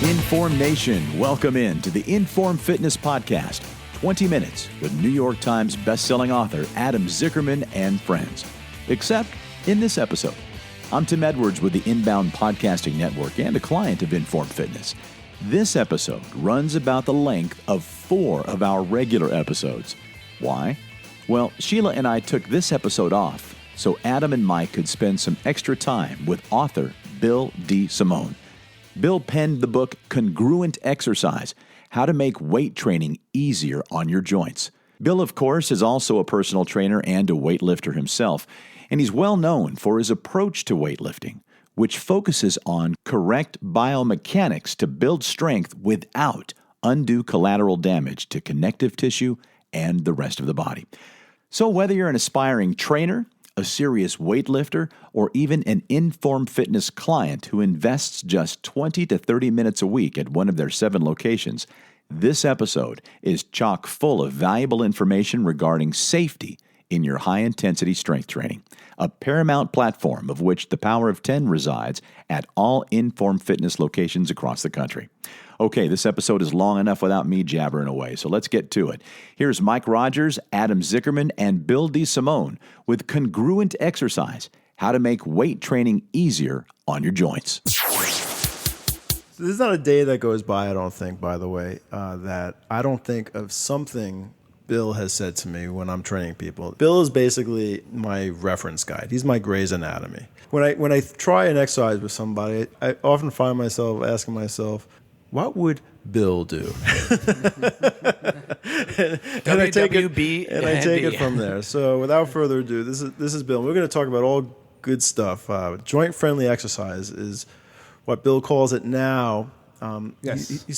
InForm Nation, welcome in to the InForm Fitness Podcast. 20 minutes with New York Times bestselling author Adam Zickerman and friends. Except in this episode, I'm Tim Edwards with the Inbound Podcasting Network and a client of InForm Fitness. This episode runs about the length of 4 of our regular episodes. Why? Well, Sheila and I took this episode off so Adam and Mike could spend some extra time with author Bill DeSimone. Bill penned the book Congruent Exercise, How to Make Weight Training Easier on Your Joints. Bill, of course, is also a personal trainer and a weightlifter himself, and he's well known for his approach to weightlifting, which focuses on correct biomechanics to build strength without undue collateral damage to connective tissue and the rest of the body. So whether you're an aspiring trainer, a serious weightlifter, or even an InForm Fitness client who invests just 20 to 30 minutes a week at one of their 7 locations, this episode is chock full of valuable information regarding safety in your high-intensity strength training, a paramount platform of which the Power of 10 resides at all InForm Fitness locations across the country. Okay, this episode is long enough without me jabbering away, so let's get to it. Here's Mike Rogers, Adam Zickerman, and Bill DeSimone with Congruent Exercise, How to Make Weight Training Easier on Your Joints. There's not a day that goes by, I don't think, by the way, that I don't think of something Bill has said to me when I'm training people. Bill is basically my reference guide. He's my Grey's Anatomy. When I try an exercise with somebody, I often find myself asking myself, what would Bill do? and I take it from there. So without further ado, this is Bill. We're going to talk about all good stuff. Joint-friendly exercise is what Bill calls it now. Yes. You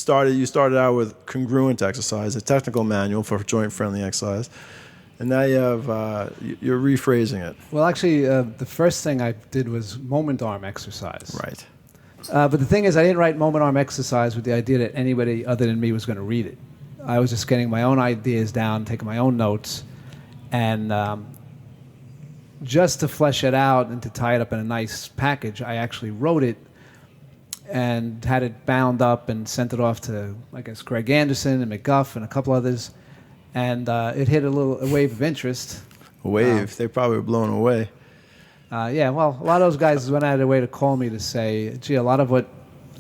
started out with Congruent Exercise, a technical manual for joint-friendly exercise, and now you're rephrasing it. Well, actually, the first thing I did was moment arm exercise. Right. But the thing is, I didn't write moment arm exercise with the idea that anybody other than me was going to read it. I was just getting my own ideas down, taking my own notes, and just to flesh it out and to tie it up in a nice package, I actually wrote it and had it bound up and sent it off to, I guess, Greg Anderson and McGuff and a couple others. And it hit a wave of interest. A wave? They probably were blown away. Yeah, well, a lot of those guys went out of their way to call me to say, gee, a lot of what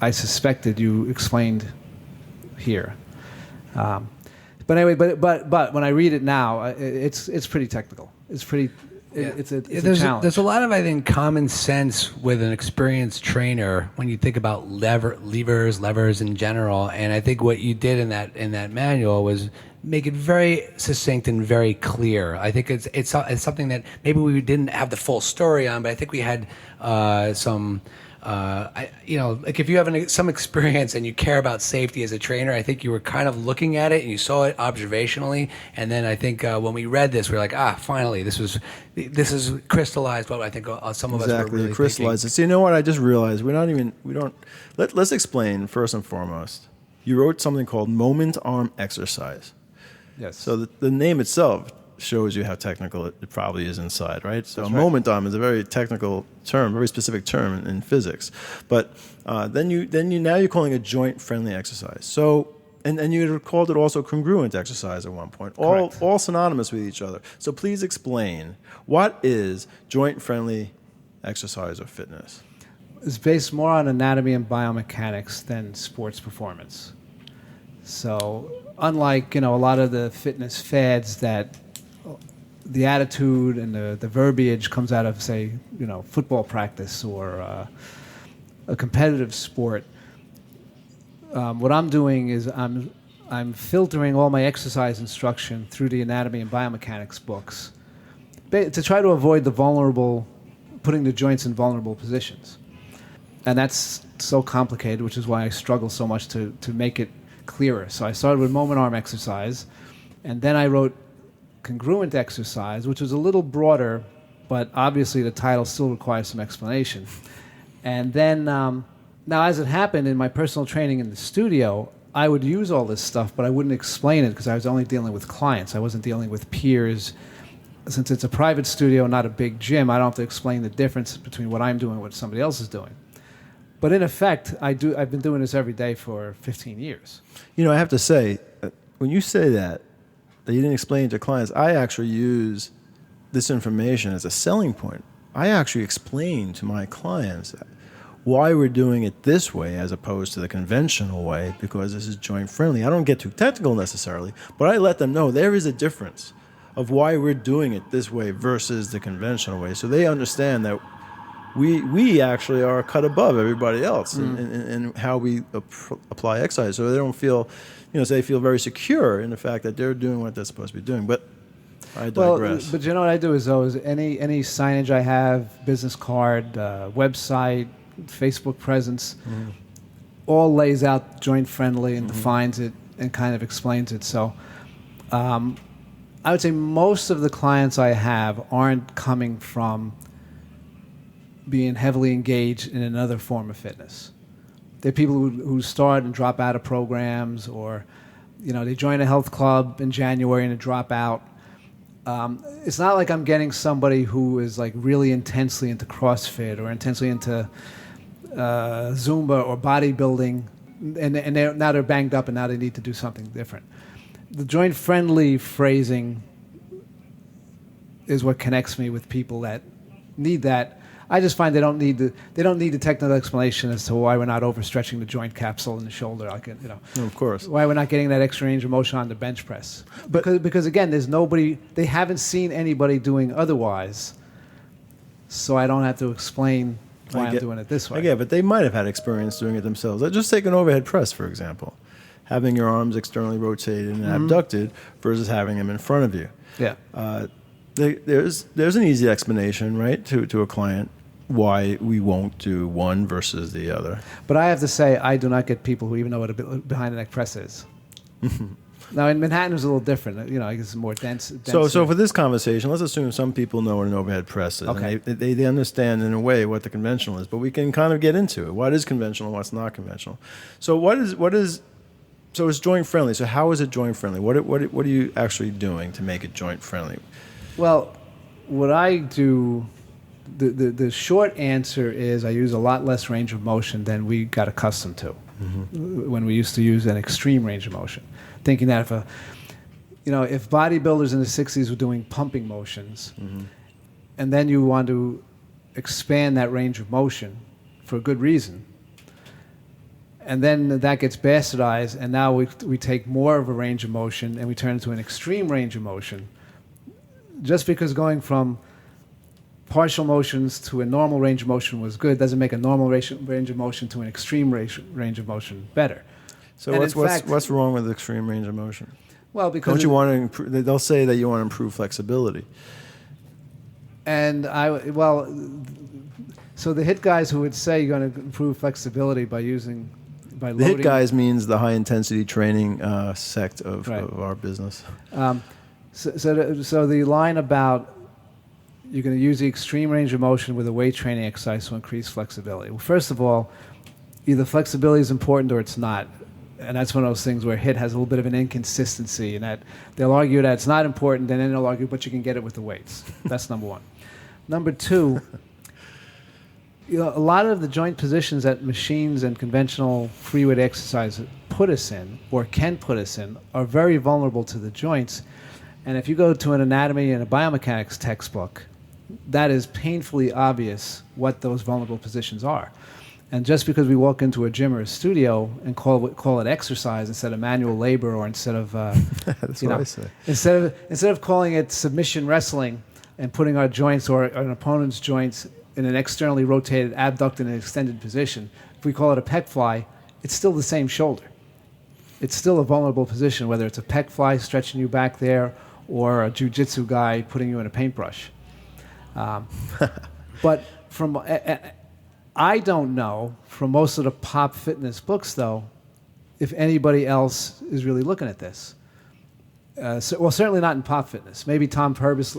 I suspected you explained here. But anyway, but when I read it now, it's pretty technical. It's pretty... It's a challenge. There's a lot of, I think, common sense with an experienced trainer when you think about levers in general. And I think what you did in that manual was make it very succinct and very clear. I think it's something that maybe we didn't have the full story on, but I think we had some. Like if you have some experience and you care about safety as a trainer, I think you were kind of looking at it and you saw it observationally. And then I think when we read this, we were like, finally, this is crystallized what I think some of us were really crystallized. thinking. So you know what? I just realized let's explain first and foremost. You wrote something called moment arm exercise. Yes. So the name itself shows you how technical it probably is inside, right? So That's a right. moment arm is a very technical term, very specific term in physics. But now you're calling it joint-friendly exercise. So and you called it also congruent exercise at one point. All synonymous with each other. So please explain, what is joint-friendly exercise or fitness? It's based more on anatomy and biomechanics than sports performance. So unlike a lot of the fitness fads that the attitude and the verbiage comes out of, say, football practice or a competitive sport. What I'm doing is I'm filtering all my exercise instruction through the anatomy and biomechanics books to try to avoid putting the joints in vulnerable positions. And that's so complicated, which is why I struggle so much to make it clearer. So I started with moment arm exercise, and then I wrote Congruent Exercise, which was a little broader, but obviously the title still requires some explanation. And then, now as it happened in my personal training in the studio, I would use all this stuff, but I wouldn't explain it because I was only dealing with clients. I wasn't dealing with peers since it's a private studio, not a big gym, I don't have to explain the difference between what I'm doing and what somebody else is doing. But in effect, I've been doing this every day for 15 years. You know, I have to say, when you say that you didn't explain it to clients, I actually use this information as a selling point. I actually explain to my clients why we're doing it this way as opposed to the conventional way, because this is joint friendly. I don't get too technical necessarily, but I let them know there is a difference of why we're doing it this way versus the conventional way. So they understand that we actually are cut above everybody else in how we apply exercise. So they don't feel, so they feel very secure in the fact that they're doing what they're supposed to be doing. But I digress. Well, but you know what I do is any signage I have, business card, website, Facebook presence, all lays out joint friendly and defines it and kind of explains it. So I would say most of the clients I have aren't coming from being heavily engaged in another form of fitness. They're people who start and drop out of programs, or they join a health club in January and they drop out. It's not like I'm getting somebody who is like really intensely into CrossFit or intensely into Zumba or bodybuilding, and they're banged up and now they need to do something different. The joint friendly phrasing is what connects me with people that need that. I just find they don't need the technical explanation as to why we're not overstretching the joint capsule in the shoulder. Of course. Why we're not getting that extra range of motion on the bench press. Because again, there's nobody. They haven't seen anybody doing otherwise, so I don't have to explain why I'm doing it this way. Yeah, but they might have had experience doing it themselves. Let's just take an overhead press, for example. Having your arms externally rotated and abducted versus having them in front of you. Yeah. There's an easy explanation, right, to a client why we won't do one versus the other. But I have to say, I do not get people who even know what a behind the neck press is. Now in Manhattan, it's a little different. I guess it's more dense. So for this conversation, let's assume some people know what an overhead press is. Okay. And they understand in a way what the conventional is, but we can kind of get into it. What is conventional? What's not conventional? So so it's joint friendly. So how is it joint friendly? What are you actually doing to make it joint friendly? Well, what I do, the short answer is I use a lot less range of motion than we got accustomed to when we used to use an extreme range of motion. Thinking that if bodybuilders in the 60s were doing pumping motions, and then you want to expand that range of motion for a good reason, and then that gets bastardized, and now we take more of a range of motion and we turn it to an extreme range of motion. Just because going from partial motions to a normal range of motion was good doesn't make a normal range of motion to an extreme range of motion better. So what's wrong with extreme range of motion? Well, because don't you want to improve? They'll say that you want to improve flexibility. And so the HIIT guys who would say you're going to improve flexibility by loading. The HIIT guys means the high intensity training sect of our business. So the line about you're going to use the extreme range of motion with a weight training exercise to increase flexibility. Well, first of all, either flexibility is important or it's not. And that's one of those things where HIIT has a little bit of an inconsistency in that they'll argue that it's not important, and then they'll argue, but you can get it with the weights. That's number one. Number two, a lot of the joint positions that machines and conventional free weight exercise put us in or can put us in are very vulnerable to the joints. And if you go to an anatomy and a biomechanics textbook, that is painfully obvious what those vulnerable positions are. And just because we walk into a gym or a studio and call it exercise instead of manual labor, or instead of that's what I say. instead of calling it submission wrestling and putting our joints or an opponent's joints in an externally rotated, abducted, and extended position, if we call it a pec fly, it's still the same shoulder. It's still a vulnerable position, whether it's a pec fly stretching you back there or a jiu-jitsu guy putting you in a paintbrush. But I don't know from most of the pop fitness books, though, if anybody else is really looking at this. Certainly not in pop fitness. Maybe Tom Purvis.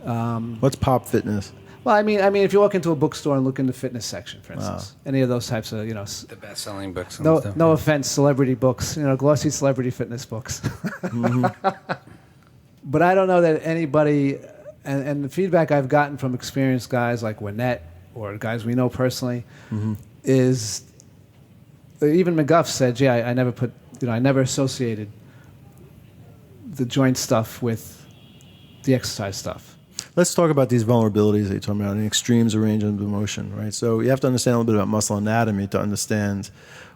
What's pop fitness? Well, I mean, if you walk into a bookstore and look in the fitness section, for instance, any of those types of, the best-selling books. And no, stuff. no offense, celebrity books, glossy celebrity fitness books. But I don't know that anybody, and the feedback I've gotten from experienced guys like Winnett or guys we know personally, is even McGuff said, "Yeah, I never associated the joint stuff with the exercise stuff." Let's talk about these vulnerabilities that you're talking about, and extremes of range of motion, right? So you have to understand a little bit about muscle anatomy to understand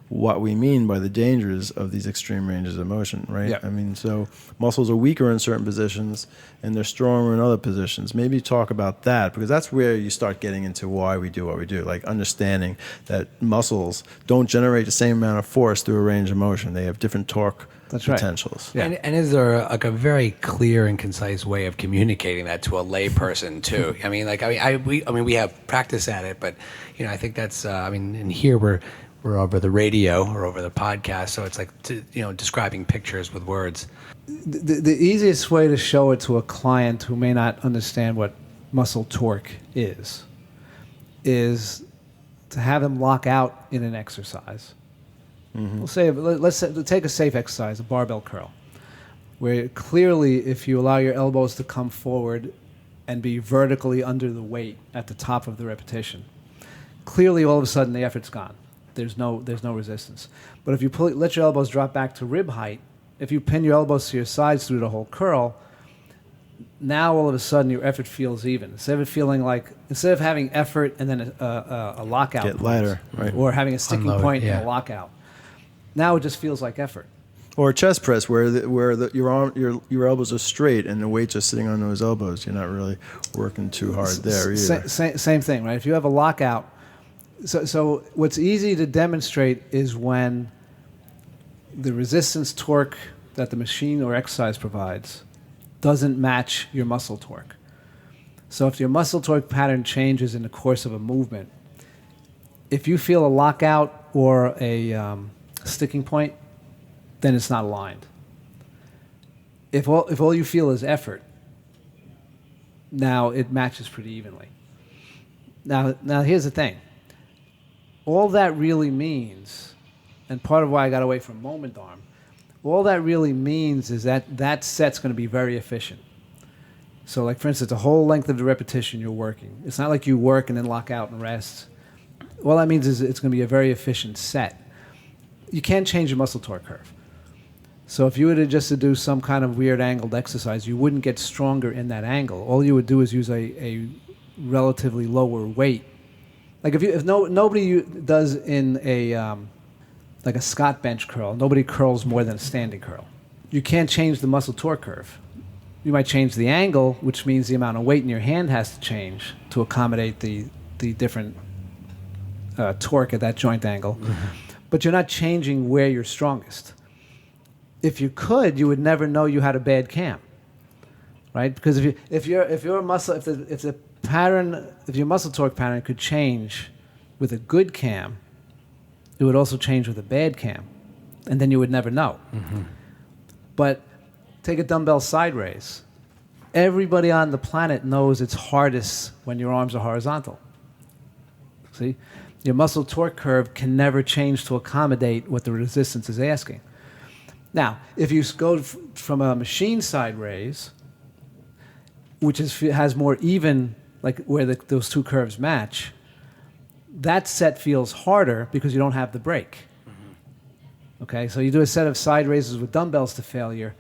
what we mean by the dangers of these extreme ranges of motion, right? Yeah. I mean, so muscles are weaker in certain positions and they're stronger in other positions. Maybe talk about that, because that's where you start getting into why we do what we do, like understanding that muscles don't generate the same amount of force through a range of motion. They have different torque potentials. Yeah. And is there like a very clear and concise way of communicating that to a lay person too? I mean, like we have practice at it, but I think that's and here we're over the radio or over the podcast, so it's like describing pictures with words. The easiest way to show it to a client who may not understand what muscle torque is to have them lock out in an exercise. Let's take a safe exercise, a barbell curl, where clearly if you allow your elbows to come forward and be vertically under the weight at the top of the repetition, clearly all of a sudden the effort's gone. There's no resistance. But if you let your elbows drop back to rib height, if you pin your elbows to your sides through the whole curl, now all of a sudden your effort feels even. Instead of having effort and then a lockout, get lighter, right? Or having a sticking Unload, point yeah. and a lockout. Now it just feels like effort. Or a chest press where your elbows are straight and the weight's just sitting on those elbows. You're not really working too hard there either. Same thing, right? If you have a lockout, so what's easy to demonstrate is when the resistance torque that the machine or exercise provides doesn't match your muscle torque. So if your muscle torque pattern changes in the course of a movement, if you feel a lockout or a sticking point, then it's not aligned. If all you feel is effort, now it matches pretty evenly. Now here's the thing. All that really means, and part of why I got away from moment arm, all that really means is that set's going to be very efficient. So like, for instance, the whole length of the repetition you're working. It's not like you work and then lock out and rest. All that means is it's going to be a very efficient set. You can't change your muscle torque curve. So if you were to do some kind of weird angled exercise, you wouldn't get stronger in that angle. All you would do is use a relatively lower weight. Like if nobody does in like a Scott bench curl, nobody curls more than a standing curl. You can't change the muscle torque curve. You might change the angle, which means the amount of weight in your hand has to change to accommodate the different torque at that joint angle. Mm-hmm. But you're not changing where you're strongest. If you could, you would never know you had a bad cam, right? Because if your muscle torque pattern could change with a good cam, it would also change with a bad cam, and then you would never know. Mm-hmm. But take a dumbbell side raise. Everybody on the planet knows it's hardest when your arms are horizontal. See? Your muscle torque curve can never change to accommodate what the resistance is asking. Now, if you go from a machine side raise, which has more even, like where those two curves match, that set feels harder because you don't have the break. Mm-hmm. Okay, so you do a set of side raises with dumbbells to failure.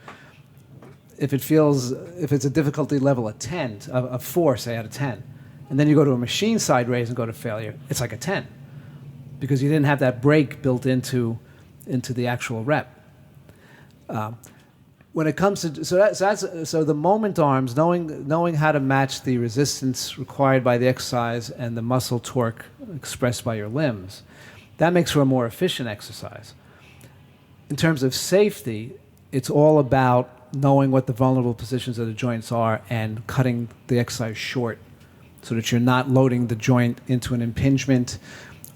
If it's a difficulty level of 10, of 4, say, out of 10, and then you go to a machine side raise and go to failure, it's like a 10 because you didn't have that break built into the actual rep. When it comes to so the moment arms, knowing how to match the resistance required by the exercise and the muscle torque expressed by your limbs, that makes for a more efficient exercise. In terms of safety, it's all about knowing what the vulnerable positions of the joints are and cutting the exercise short so that you're not loading the joint into an impingement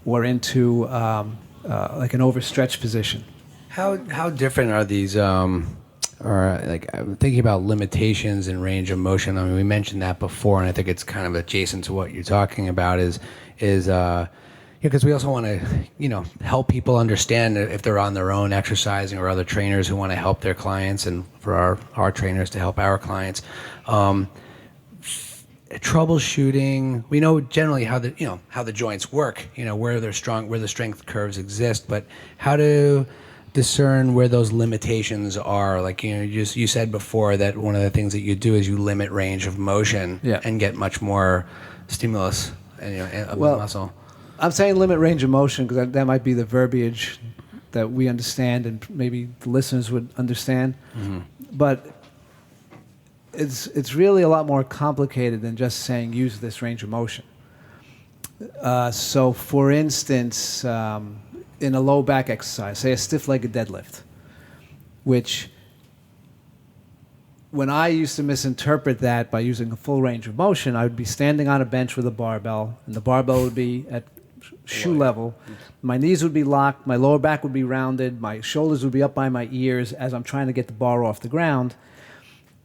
or into like an overstretched position. How different are these? Or like I'm thinking about limitations in range of motion. I mean, we mentioned that before, and I think it's kind of adjacent to what you're talking about. Is because we also want to, help people understand if they're on their own exercising, or other trainers who want to help their clients, and for our trainers to help our clients. Troubleshooting, we know generally how the joints work, where they're strong, where the strength curves exist, but how to discern where those limitations are. Like, you said before that one of the things that you do is you limit range of motion and get much more stimulus of the muscle. I'm saying limit range of motion because that might be the verbiage that we understand and maybe the listeners would understand. Mm-hmm. But it's really a lot more complicated than just saying use this range of motion. So, for instance, in a low back exercise, say a stiff-legged deadlift, which when I used to misinterpret that by using a full range of motion, I would be standing on a bench with a barbell, and the barbell would be at shoe level. My knees would be locked, my lower back would be rounded, my shoulders would be up by my ears as I'm trying to get the bar off the ground.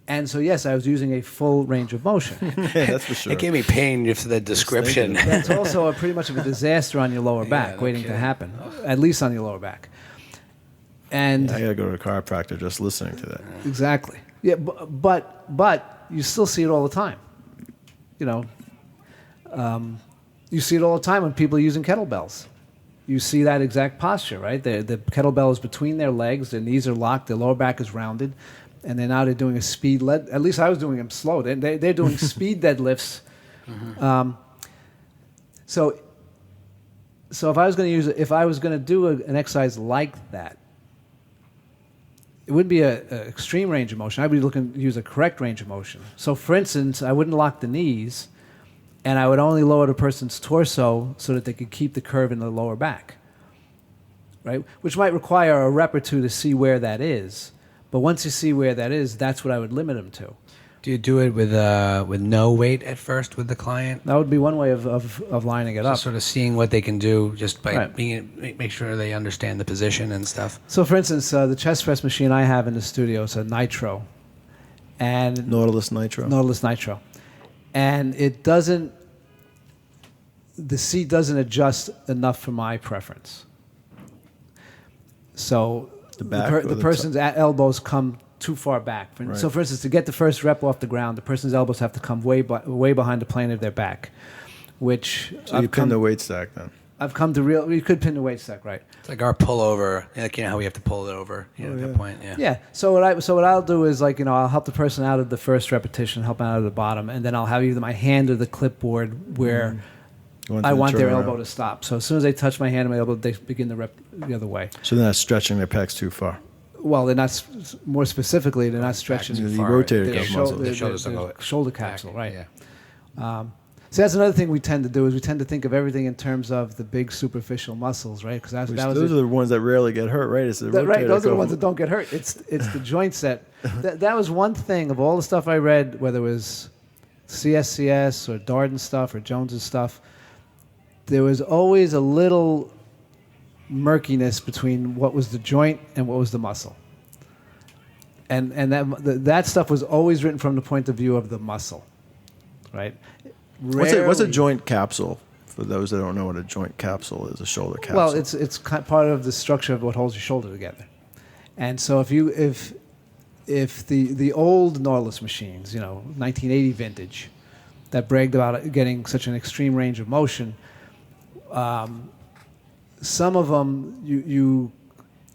And so, yes, I was using a full range of motion. Yeah, that's for sure. It gave me pain for the description. That's also pretty much of a disaster on your lower back waiting to happen, at least on your lower back. And I got to go to a chiropractor just listening to that. Exactly. Yeah, but you still see it all the time. You see it all the time when people are using kettlebells. You see that exact posture, right? The kettlebell is between their legs, their knees are locked, their lower back is rounded, and then now they're doing a speed at least I was doing them slow. They're doing speed deadlifts. Mm-hmm. So if I was going to do an exercise like that, it wouldn't be an extreme range of motion. I'd be looking to use a correct range of motion. So, for instance, I wouldn't lock the knees, and I would only lower the person's torso so that they could keep the curve in the lower back, right? Which might require a rep or two to see where that is. But once you see where that is, that's what I would limit them to. Do you do it with no weight at first with the client? That would be one way of lining it up. Sort of seeing what they can do just by make sure they understand the position and stuff. So, for instance, the chest press machine I have in the studio is a Nitro, and Nautilus Nitro. Nautilus Nitro, and it doesn't. The seat doesn't adjust enough for my preference. So the person's elbows come too far back. Right. So, for instance, to get the first rep off the ground, the person's elbows have to come way behind the plane of their back, which... So you pin the weight stack then? I've come to you could pin the weight stack, right? It's like our pullover, like, how we have to pull it over at that point. Yeah. So what I'll do is, like, I'll help the person out of the first repetition, help out of the bottom, and then I'll have either my hand or the clipboard where I want their elbow to stop. So as soon as they touch my hand and my elbow, they begin the rep the other way. So they're not stretching their pecs too far. Well, they're not. More specifically, they're not stretching the far. rotator cuff muscle. The shoulder capsule, right? Yeah. So that's another thing we tend to do is we tend to think of everything in terms of the big superficial muscles, right? Because those are the ones that rarely get hurt, right? It's the rotator right. Those cuff. are the ones that don't get hurt. It's the joints that was one thing of all the stuff I read, whether it was CSCS or Darden stuff or Jones's stuff. There was always a little murkiness between what was the joint and what was the muscle, and that stuff was always written from the point of view of the muscle, right? What's a joint capsule? For those that don't know what a joint capsule is, a shoulder capsule. Well, it's part of the structure of what holds your shoulder together, and so if the old Nautilus machines, 1980 vintage, that bragged about getting such an extreme range of motion. Some of them,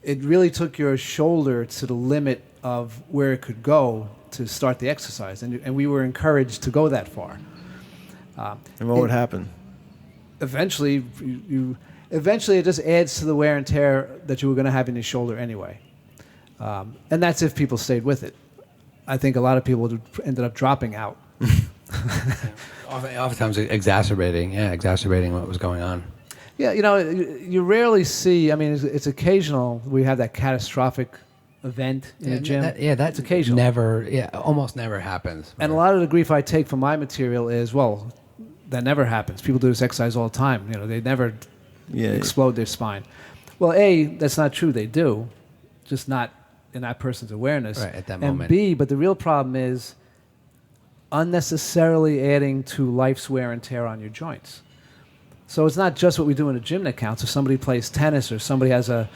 it really took your shoulder to the limit of where it could go to start the exercise, and we were encouraged to go that far. And what would happen? Eventually, eventually it just adds to the wear and tear that you were going to have in your shoulder anyway, and that's if people stayed with it. I think a lot of people ended up dropping out. Oftentimes exacerbating what was going on. Yeah, you rarely see. I mean, it's occasional. We have that catastrophic event in the gym. That's occasional. Almost never happens. And a lot of the grief I take from my material is, well, that never happens. People do this exercise all the time. They never explode their spine. Well, A, that's not true. They do, just not in that person's awareness. Right, at that moment. And B, but the real problem is unnecessarily adding to life's wear and tear on your joints. So it's not just what we do in a gym that counts. If somebody plays tennis or somebody has a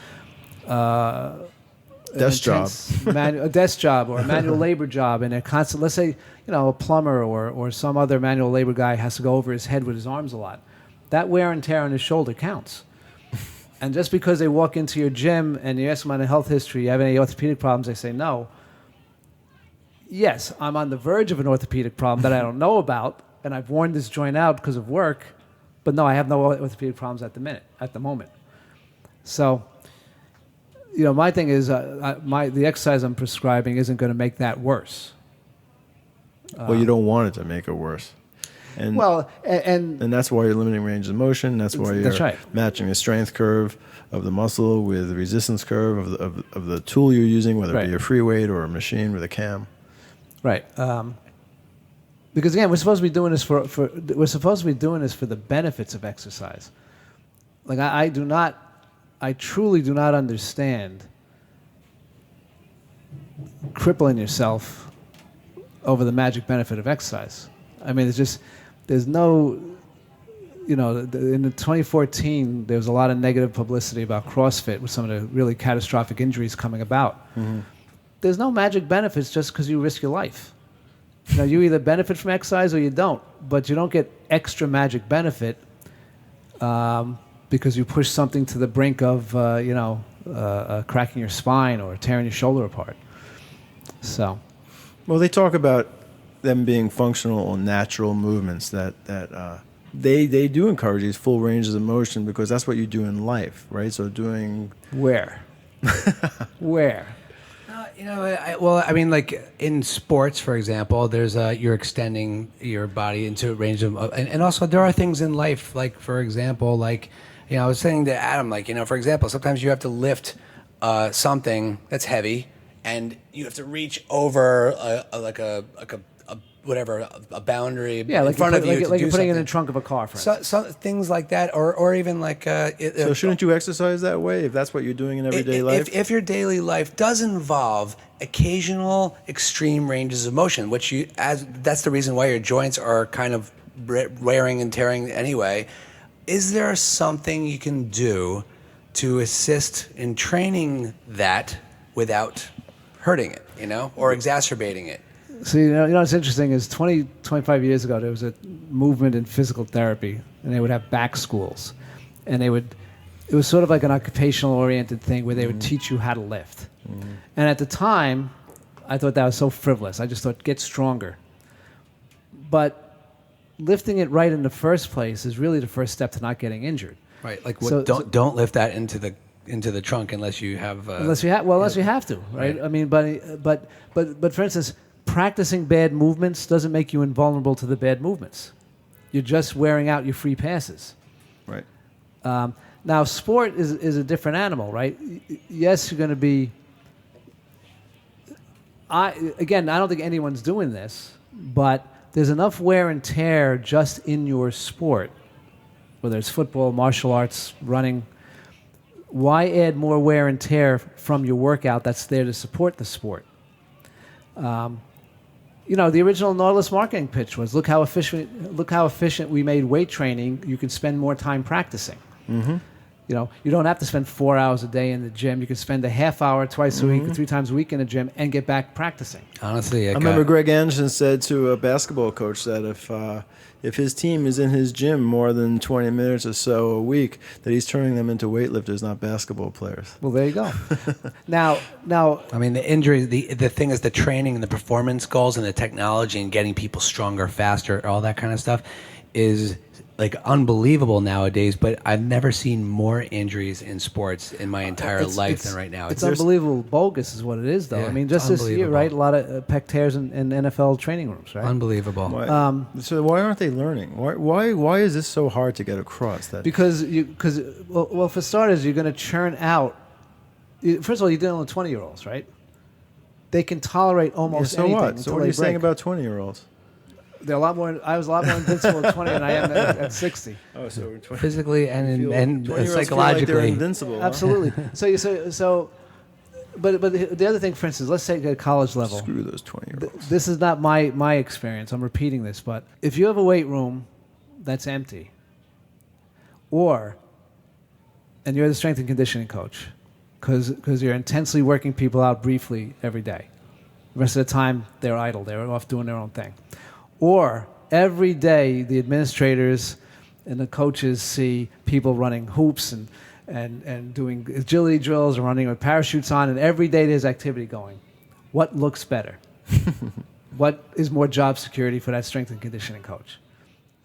desk job, a desk job or a manual labor job, and they're constant. Let's say a plumber or some other manual labor guy has to go over his head with his arms a lot. That wear and tear on his shoulder counts. And just because they walk into your gym and you ask them on a health history, you have any orthopedic problems, they say no. Yes, I'm on the verge of an orthopedic problem that I don't know about, and I've worn this joint out because of work. But no, I have no orthopedic problems at the moment. So, my thing is, the exercise I'm prescribing isn't going to make that worse. Well, you don't want it to make it worse. And that's why you're limiting range of motion. That's why you're matching the strength curve of the muscle with the resistance curve of the tool you're using, whether it be a free weight or a machine with a cam. Right. Because again, we're supposed to be doing this for the benefits of exercise. Like I truly do not understand crippling yourself over the magic benefit of exercise. I mean, there's no, in 2014 there was a lot of negative publicity about CrossFit with some of the really catastrophic injuries coming about. Mm-hmm. There's no magic benefits just because you risk your life. You either benefit from exercise or you don't, but you don't get extra magic benefit because you push something to the brink of, cracking your spine or tearing your shoulder apart. So, well, they talk about them being functional or natural movements that they do encourage these full ranges of motion because that's what you do in life, right? So doing where? Like in sports, for example, there's you're extending your body into a range of, and also there are things in life, like for example, I was saying to Adam, for example, sometimes you have to lift something that's heavy, and you have to reach over a boundary in front of you. Like you're putting it in the trunk of a car, for instance. So things like that, or even so shouldn't you exercise that way if that's what you're doing in everyday life? If your daily life does involve occasional extreme ranges of motion, that's the reason why your joints are kind of wearing and tearing anyway. Is there something you can do to assist in training that without hurting it, or exacerbating it? So, what's interesting is 25 years ago, there was a movement in physical therapy, and they would have back schools. And it was sort of like an occupational-oriented thing where they would teach you how to lift. Mm-hmm. And at the time, I thought that was so frivolous. I just thought, get stronger. But lifting it right in the first place is really the first step to not getting injured. Right, don't lift that into the trunk unless you have... unless you have to, right? I mean, but for instance... practicing bad movements doesn't make you invulnerable to the bad movements. You're just wearing out your free passes. Right. Now, sport is a different animal, right? Yes, you're going to be... I don't think anyone's doing this, but there's enough wear and tear just in your sport, whether it's football, martial arts, running. Why add more wear and tear from your workout that's there to support the sport? The original Nautilus marketing pitch was, look how efficient we made weight training. You can spend more time practicing. Mm-hmm. You don't have to spend 4 hours a day in the gym. You can spend a half hour twice a week or 3 times a week in the gym and get back practicing. Honestly, I remember Greg Anderson said to a basketball coach that if his team is in his gym more than 20 minutes or so a week, that he's turning them into weightlifters, not basketball players. Well, there you go. Now, I mean, the injury, the thing is the training and the performance goals and the technology and getting people stronger, faster, all that kind of stuff is unbelievable nowadays, but I've never seen more injuries in sports in my entire life than right now. It's unbelievable. Bogus is what it is, though. Yeah, I mean, just this year, right? A lot of pec tears in NFL training rooms, right? Unbelievable. So why aren't they learning? Why is this so hard to get across? Because for starters, you're going to churn out. First of all, you're dealing with 20-year-olds, right? They can tolerate almost anything. What? So what are you saying about 20-year-olds? They're a lot more. I was a lot more invincible at 20 than I am at 60. Oh, so 20. Physically and psychologically, feel like they're invincible. Absolutely. Huh? But the other thing, for instance, let's say at college level. Screw those 20-year-olds. This is not my experience. I'm repeating this, but if you have a weight room that's empty, and you're the strength and conditioning coach, because you're intensely working people out briefly every day. The rest of the time, they're idle. They're off doing their own thing. Or every day, the administrators and the coaches see people running hoops and doing agility drills or running with parachutes on, and every day there's activity going. What looks better? What is more job security for that strength and conditioning coach?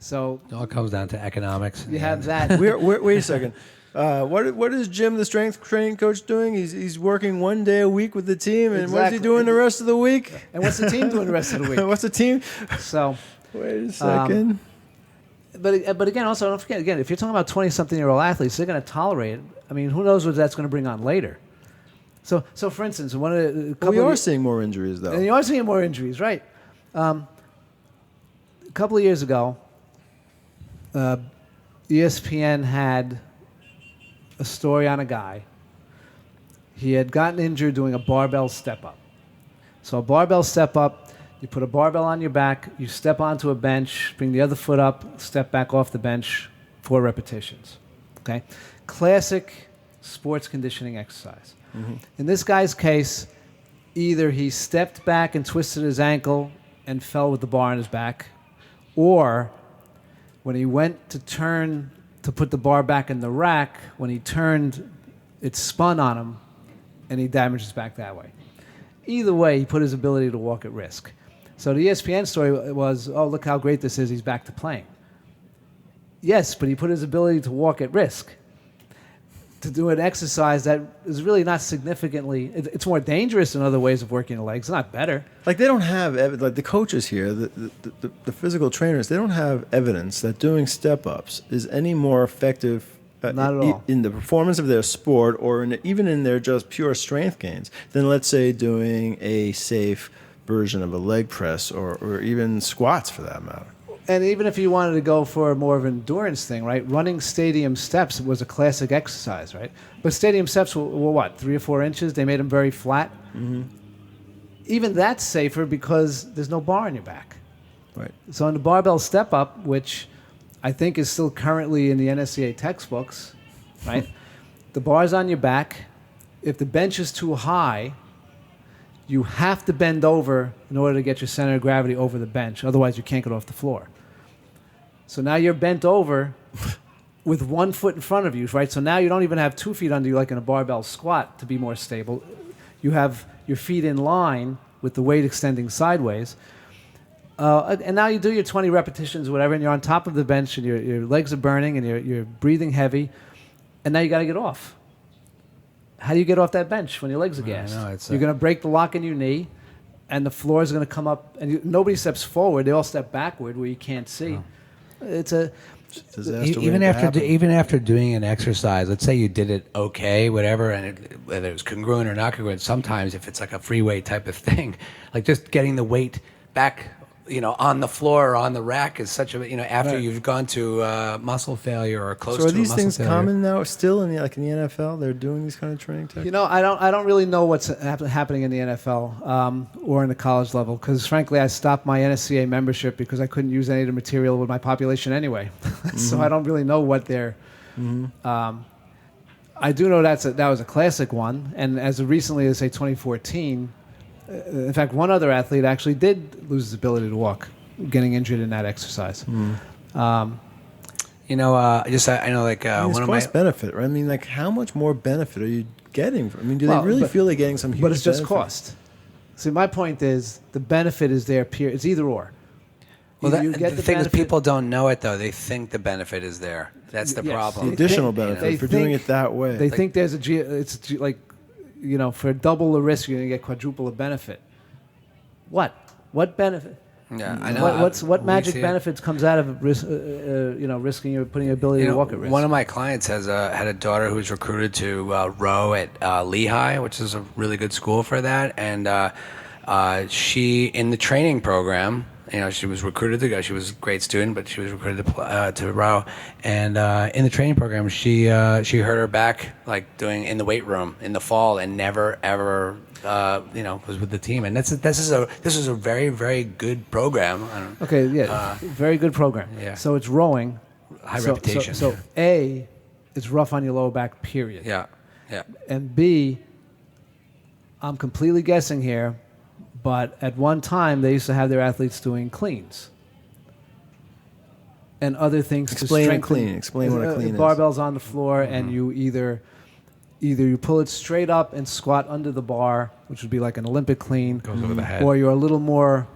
So It all comes down to economics. you have that. Wait a second. What is Jim, the strength training coach, doing? He's working 1 day a week with the team, and what's he Exactly. doing the rest of the week? And what's the team doing the rest of the week? What's the team? So, Wait a second. but again, also don't forget, if you're talking about 20-something-year-old athletes, they're going to tolerate it. I mean, who knows what that's going to bring on later? So for instance, one of the We are seeing more injuries, though. and you are seeing more injuries, right? A couple of years ago, ESPN had a story on a guy. He had gotten injured doing a barbell step-up. So a barbell step-up, you put a barbell on your back, you step onto a bench, bring the other foot up, step back off the bench, 4 repetitions. Okay? Classic sports conditioning exercise. Mm-hmm. In this guy's case, either he stepped back and twisted his ankle and fell with the bar on his back, or when he went to turn to put the bar back in the rack, when he turned, it spun on him, and he damaged his back that way. Either way, he put his ability to walk at risk. So the ESPN story was, oh, look how great this is, he's back to playing. Yes, but he put his ability to walk at risk, to do an exercise that is really not significantly, it's more dangerous than other ways of working the legs, not better. Like, they don't have, like the coaches here, the physical trainers, they don't have evidence that doing step-ups is any more effective Not at all. in the performance of their sport, or even in their just pure strength gains, than, let's say, doing a safe version of a leg press, or even squats for that matter. And even if you wanted to go for more of an endurance thing, right? Running stadium steps was a classic exercise, right? But stadium steps were what, 3 or 4 inches? They made them very flat. Mm-hmm. Even that's safer because there's no bar on your back. Right. So in the barbell step-up, which I think is still currently in the NSCA textbooks, right? The bar's on your back. If the bench is too high, you have to bend over in order to get your center of gravity over the bench. Otherwise, you can't get off the floor. So now you're bent over with 1 foot in front of you, right? So now you don't even have 2 feet under you like in a barbell squat to be more stable. You have your feet in line with the weight extending sideways. And now you do your 20 repetitions or whatever, and you're on top of the bench, and your legs are burning, and you're breathing heavy. And now you got to get off. How do you get off that bench when your legs are gassed? You're going to break the lock in your knee, and the floor is going to come up, and nobody steps forward. They all step backward where you can't see. Oh. It's a disaster. Even after doing an exercise, let's say you did it okay, whatever, and whether it was congruent or not congruent, sometimes if it's like a free weight type of thing, like just getting the weight back, on the floor or on the rack is such a, after right. you've gone to muscle failure or close to So a are these muscle things failure. common now still in the NFL? They're doing these kind of training techniques? I don't really know what's happening in the NFL or in the college level, because frankly I stopped my NSCA membership because I couldn't use any of the material with my population anyway. So I don't really know what they're. I do know that was a classic one, and as recently as say 2014. In fact, one other athlete actually did lose his ability to walk, getting injured in that exercise. I know, like it's one of cost my benefit, right? I mean, like, how much more benefit are you getting? Do they really feel they're getting some huge But it's just benefit? cost. See, my point is the benefit is there. It's either or. Well, Either you get the thing is, benefit- people don't know it though. They think the benefit is there. That's the Yes. problem. The additional They benefit for doing think- it that way. They think there's for double the risk, you're going to get quadruple the benefit. What benefit? Yeah, I know. What We magic see it. benefits comes out of risk, risking your putting your ability to walk at risk? One of my clients had a daughter who was recruited to row at Lehigh, which is a really good school for that. And she, in the training program, she was recruited to go. She was a great student, but she was recruited to row. And in the training program, she hurt her back, like doing in the weight room in the fall, and never ever was with the team. And this is a very, very good program. Okay, very good program. Yeah. So it's rowing. high reputation. So A, it's rough on your lower back, period. Yeah. And B, I'm completely guessing here, but at one time they used to have their athletes doing cleans and other things to strengthen. Explain what a clean is. Barbell's on the floor, and you either you pull it straight up and squat under the bar, which would be like an Olympic clean, Goes over the head. or you're a little more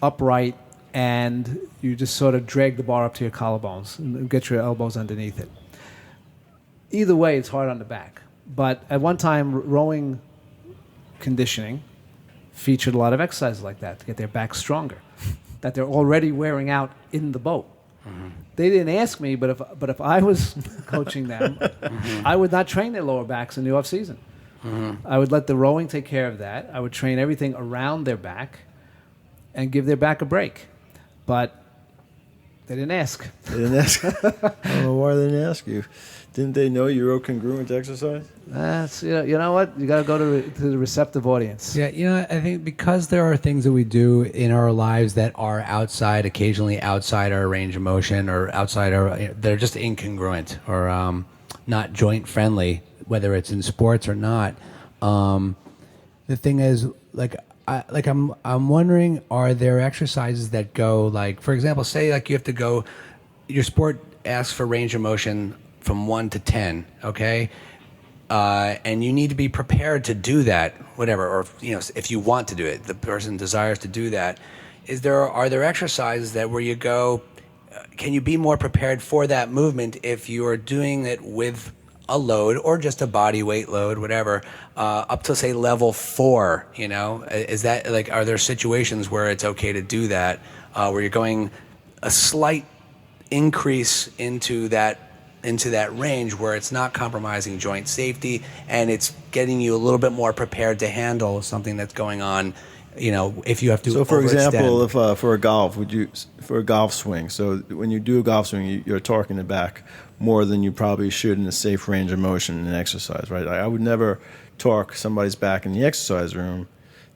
upright and you just sort of drag the bar up to your collarbones and get your elbows underneath it. Either way, it's hard on the back. But at one time, rowing conditioning featured a lot of exercises like that to get their back stronger, that they're already wearing out in the boat. They didn't ask me, but if I was coaching them, I would not train their lower backs in the off season. I would let the rowing take care of that. I would train everything around their back and give their back a break. But they didn't ask. They didn't ask. I don't know why they didn't ask you. Didn't they know you wrote congruent exercise? That's, you know what? You got to go to the receptive audience. Yeah, I think because there are things that we do in our lives that are occasionally outside our range of motion, or they're just incongruent or not joint friendly, whether it's in sports or not. The thing is, I'm wondering, are there exercises that go, like, for example, say like you have to go, your sport asks for range of motion from 1 to 10, okay? And you need to be prepared to do that, whatever, or if you want to do it, the person desires to do that. Are there exercises that where you go, can you be more prepared for that movement if you are doing it with a load or just a body weight load, whatever, up to say level 4? Is that like, are there situations where it's okay to do that, where you're going a slight increase into that range where it's not compromising joint safety and it's getting you a little bit more prepared to handle something that's going on, if you have to. So, for overextend. example, if for a golf swing, so when you do a golf swing, you're torquing it back more than you probably should in a safe range of motion in exercise, right? I would never torque somebody's back in the exercise room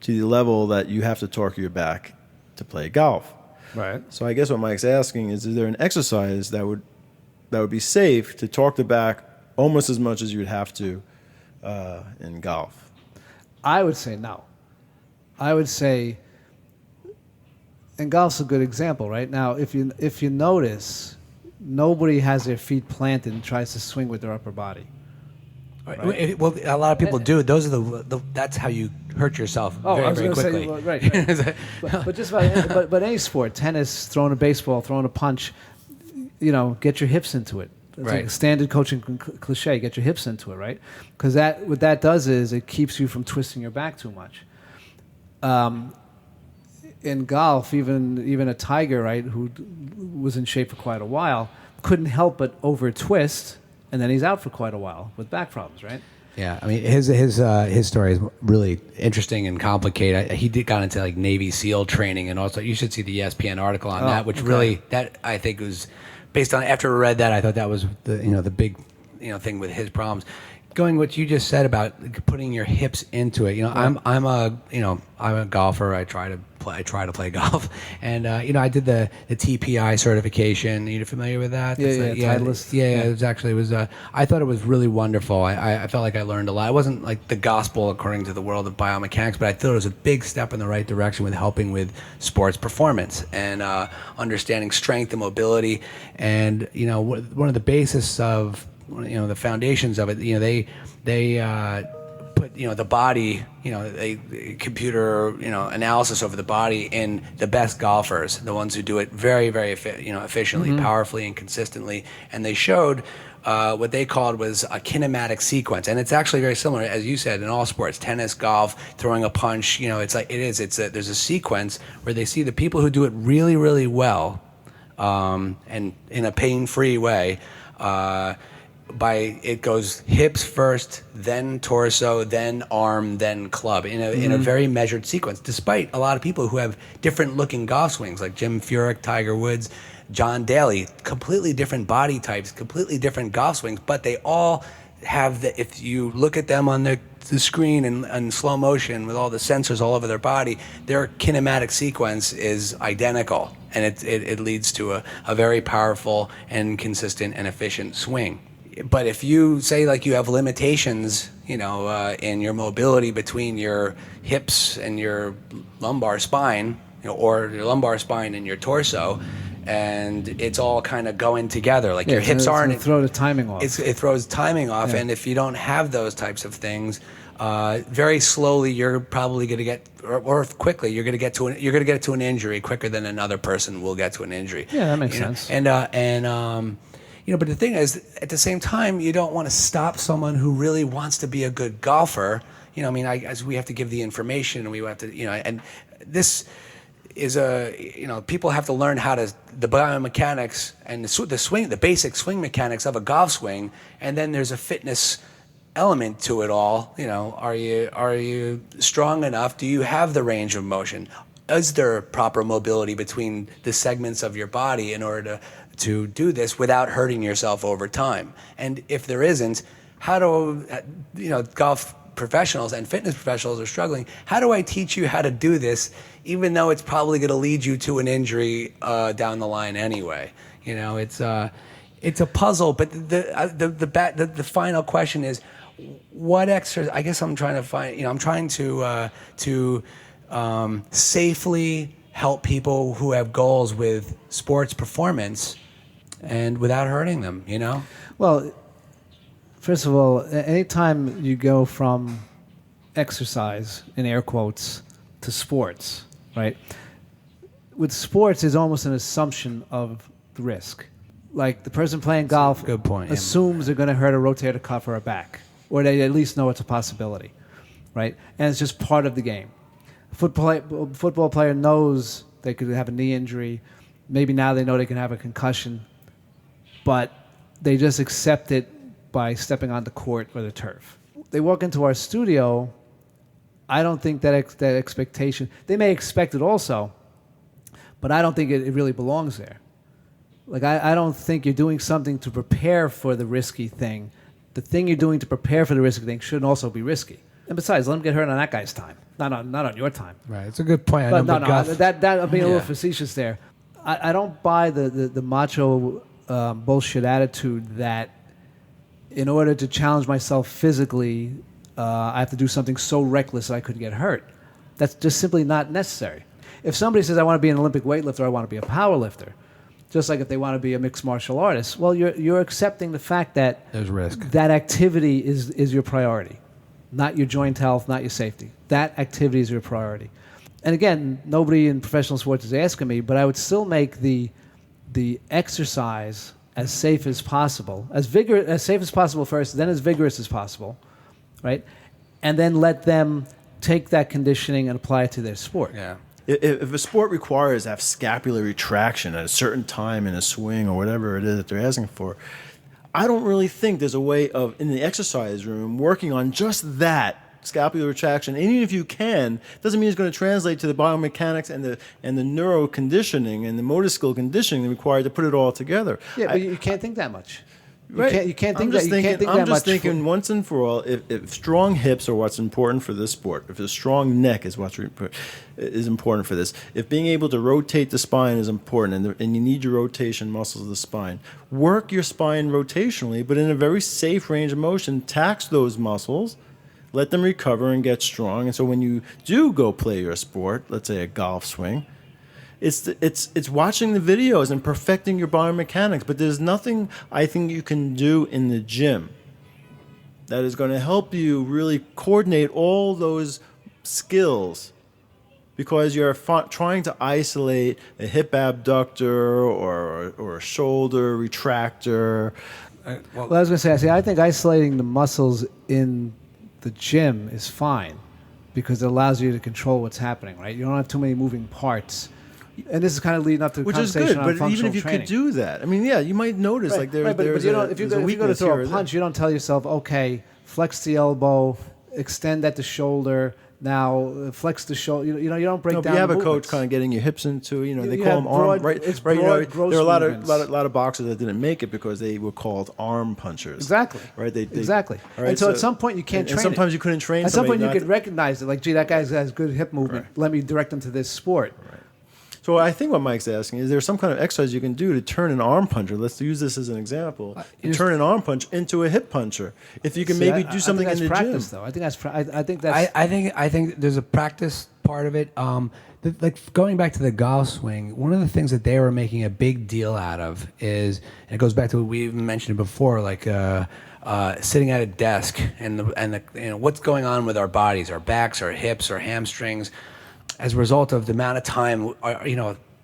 to the level that you have to torque your back to play golf. Right. So I guess what Mike's asking is there an exercise that would be safe to torque the back almost as much as you would have to in golf? I would say no. I would say, and golf's a good example, right? Now, if you notice, nobody has their feet planted and tries to swing with their upper body. Right? Well, a lot of people do. Those are that's how you hurt yourself very quickly. Say, well, right. but just about but any sport, tennis, throwing a baseball, throwing a punch, get your hips into it. It's like a standard coaching cliche, get your hips into it, right? Because what that does is it keeps you from twisting your back too much. In golf, even a Tiger, right, who was in shape for quite a while, couldn't help but over twist, and then he's out for quite a while with back problems, right? Yeah, I mean his story is really interesting and complicated. He got into like Navy SEAL training, and also you should see the ESPN article on that, which really that I think was based on. After I read that, I thought that was the big thing with his problems. Going what you just said about putting your hips into it, I'm a golfer. I try to play golf, and I did the TPI certification. Are you familiar with that? Titleist. It was I thought it was really wonderful. I felt like I learned a lot. It wasn't like the gospel according to the world of biomechanics, but I thought it was a big step in the right direction with helping with sports performance and understanding strength and mobility, and one of the basis of the foundations of it, they put the body, a computer analysis over the body in the best golfers, the ones who do it very, very efficiently, powerfully, and consistently, and they showed what they called was a kinematic sequence, and it's actually very similar, as you said, in all sports, tennis, golf, throwing a punch. It's like there's a sequence where they see the people who do it really, really well, and in a pain-free way. It goes hips first, then torso, then arm, then club in a very measured sequence. Despite a lot of people who have different looking golf swings, like Jim Furyk, Tiger Woods, John Daly, completely different body types, completely different golf swings, but they all have if you look at them on the screen in slow motion with all the sensors all over their body, their kinematic sequence is identical. and it leads to a very powerful and consistent and efficient swing. But if you say like you have limitations, in your mobility between your hips and your lumbar spine, or your lumbar spine and your torso, and it's all kind of going together, like your hips aren't. Throw the timing off. It throws timing off, and if you don't have those types of things, very slowly you're probably going to get, or quickly you're going to get to an injury quicker than another person will get to an injury. Yeah, that makes sense. But the thing is, at the same time, you don't want to stop someone who really wants to be a good golfer. As we have to give the information, and we have to, and this is people have to learn how to, the biomechanics and the swing, the basic swing mechanics of a golf swing, and then there's a fitness element to it all. Are you strong enough? Do you have the range of motion? Is there proper mobility between the segments of your body in order to do this without hurting yourself over time? And if there isn't, how do golf professionals and fitness professionals are struggling? How do I teach you how to do this, even though it's probably going to lead you to an injury down the line anyway? It's a puzzle. But the final question is, what exercise? I guess I'm trying to find. I'm trying to safely help people who have goals with sports performance, and without hurting them. Well, first of all, anytime you go from exercise, in air quotes, to sports, right? With sports, there's almost an assumption of the risk. Like the person playing golf good point, assumes they're going to hurt a rotator cuff or a back, or they at least know it's a possibility, right? And it's just part of the game. A football player knows they could have a knee injury. Maybe now they know they can have a concussion, but they just accept it by stepping on the court or the turf. They walk into our studio, I don't think that expectation, they may expect it also, but I don't think it really belongs there. Like, I don't think you're doing something to prepare for the risky thing. The thing you're doing to prepare for the risky thing shouldn't also be risky. And besides, let him get hurt on that guy's time, not on your time. Right, it's a good point. But I'm being a little facetious there. I don't buy the macho bullshit attitude that in order to challenge myself physically, I have to do something so reckless that I could get hurt. That's just simply not necessary. If somebody says, I want to be an Olympic weightlifter, I want to be a power lifter, just like if they want to be a mixed martial artist, well, you're accepting the fact that there's risk. That activity is your priority, not your joint health, not your safety. That activity is your priority. And again, nobody in professional sports is asking me, but I would still make the exercise as safe as possible, as safe as possible first, then as vigorous as possible, right? And then let them take that conditioning and apply it to their sport. Yeah. If a sport requires to have scapular retraction at a certain time in a swing or whatever it is that they're asking for, I don't really think there's a way of, in the exercise room, working on just that scapular retraction. And even if you can, doesn't mean it's going to translate to the biomechanics and the neuro conditioning and the motor skill conditioning required to put it all together. Yeah, but you can't think that much. Right. You can't think I'm that much. just thinking once and for all, if strong hips are what's important for this sport, if a strong neck is what's is important for this, if being able to rotate the spine is important, and you need your rotation muscles of the spine, work your spine rotationally, but in a very safe range of motion, tax those muscles, let them recover and get strong. And so when you do go play your sport, let's say a golf swing, it's watching the videos and perfecting your biomechanics. But there's nothing I think you can do in the gym that is going to help you really coordinate all those skills, because you're trying to isolate a hip abductor or a shoulder retractor. Well, I was going to say, I think isolating the muscles in the gym is fine because it allows you to control what's happening, right? You don't have too many moving parts. And this is kind of leading up to the which is conversation good, on but even if you training. could do that, I mean, yeah, you might notice like there's but you don't, if you go to throw a punch, you don't tell yourself, okay, flex the elbow, extend at the shoulder, now flex the shoulder. You don't break down. But you have a movements. coach kind of getting your hips into, they You call have them arm, broad- right? it's Right. broad, gross There are a movements. lot of boxers that didn't make it because they were called arm punchers. Exactly. Right. Exactly. All right, and so at some point you can't train. And sometimes you couldn't train. At some point somebody you could recognize it, like, gee, that guy has good hip movement. Right. Let me direct him to this sport. Right. So I think what Mike's asking is there some kind of exercise you can do to turn an arm puncher? Let's use this as an example. Turn an arm punch into a hip puncher. If you can maybe do something in the practice, gym. though. I think that's. I think there's a practice part of it. Like going back to the golf swing, one of the things that they were making a big deal out of is, and it goes back to what we mentioned before, like sitting at a desk and what's going on with our bodies, our backs, our hips, our hamstrings, as a result of the amount of time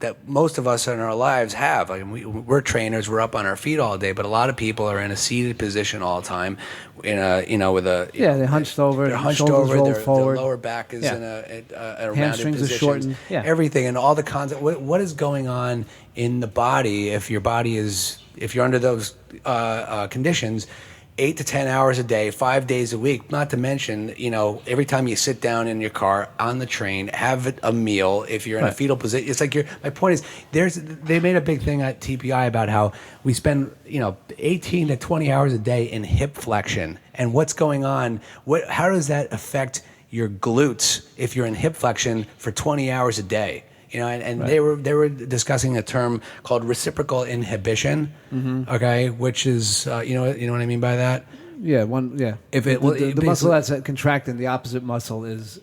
that most of us in our lives have. Like we're trainers, we're up on our feet all day, but a lot of people are in a seated position all the time, they're hunched over, they're hunched shoulders over, rolled their forward. lower back is in a rounded Hamstrings position. are shortened. Yeah. Everything and all the concept. What is going on in the body if you're under those conditions? 8 to 10 hours a day, 5 days a week, not to mention, every time you sit down in your car, on the train, have a meal, if you're in a fetal position. It's like my point is, they made a big thing at TPI about how we spend, 18 to 20 hours a day in hip flexion. And what's going on, how does that affect your glutes if you're in hip flexion for 20 hours a day? Right. they were discussing a term called reciprocal inhibition, okay, which is you know what I mean by that? Yeah, If the muscle that's contracting, the opposite muscle has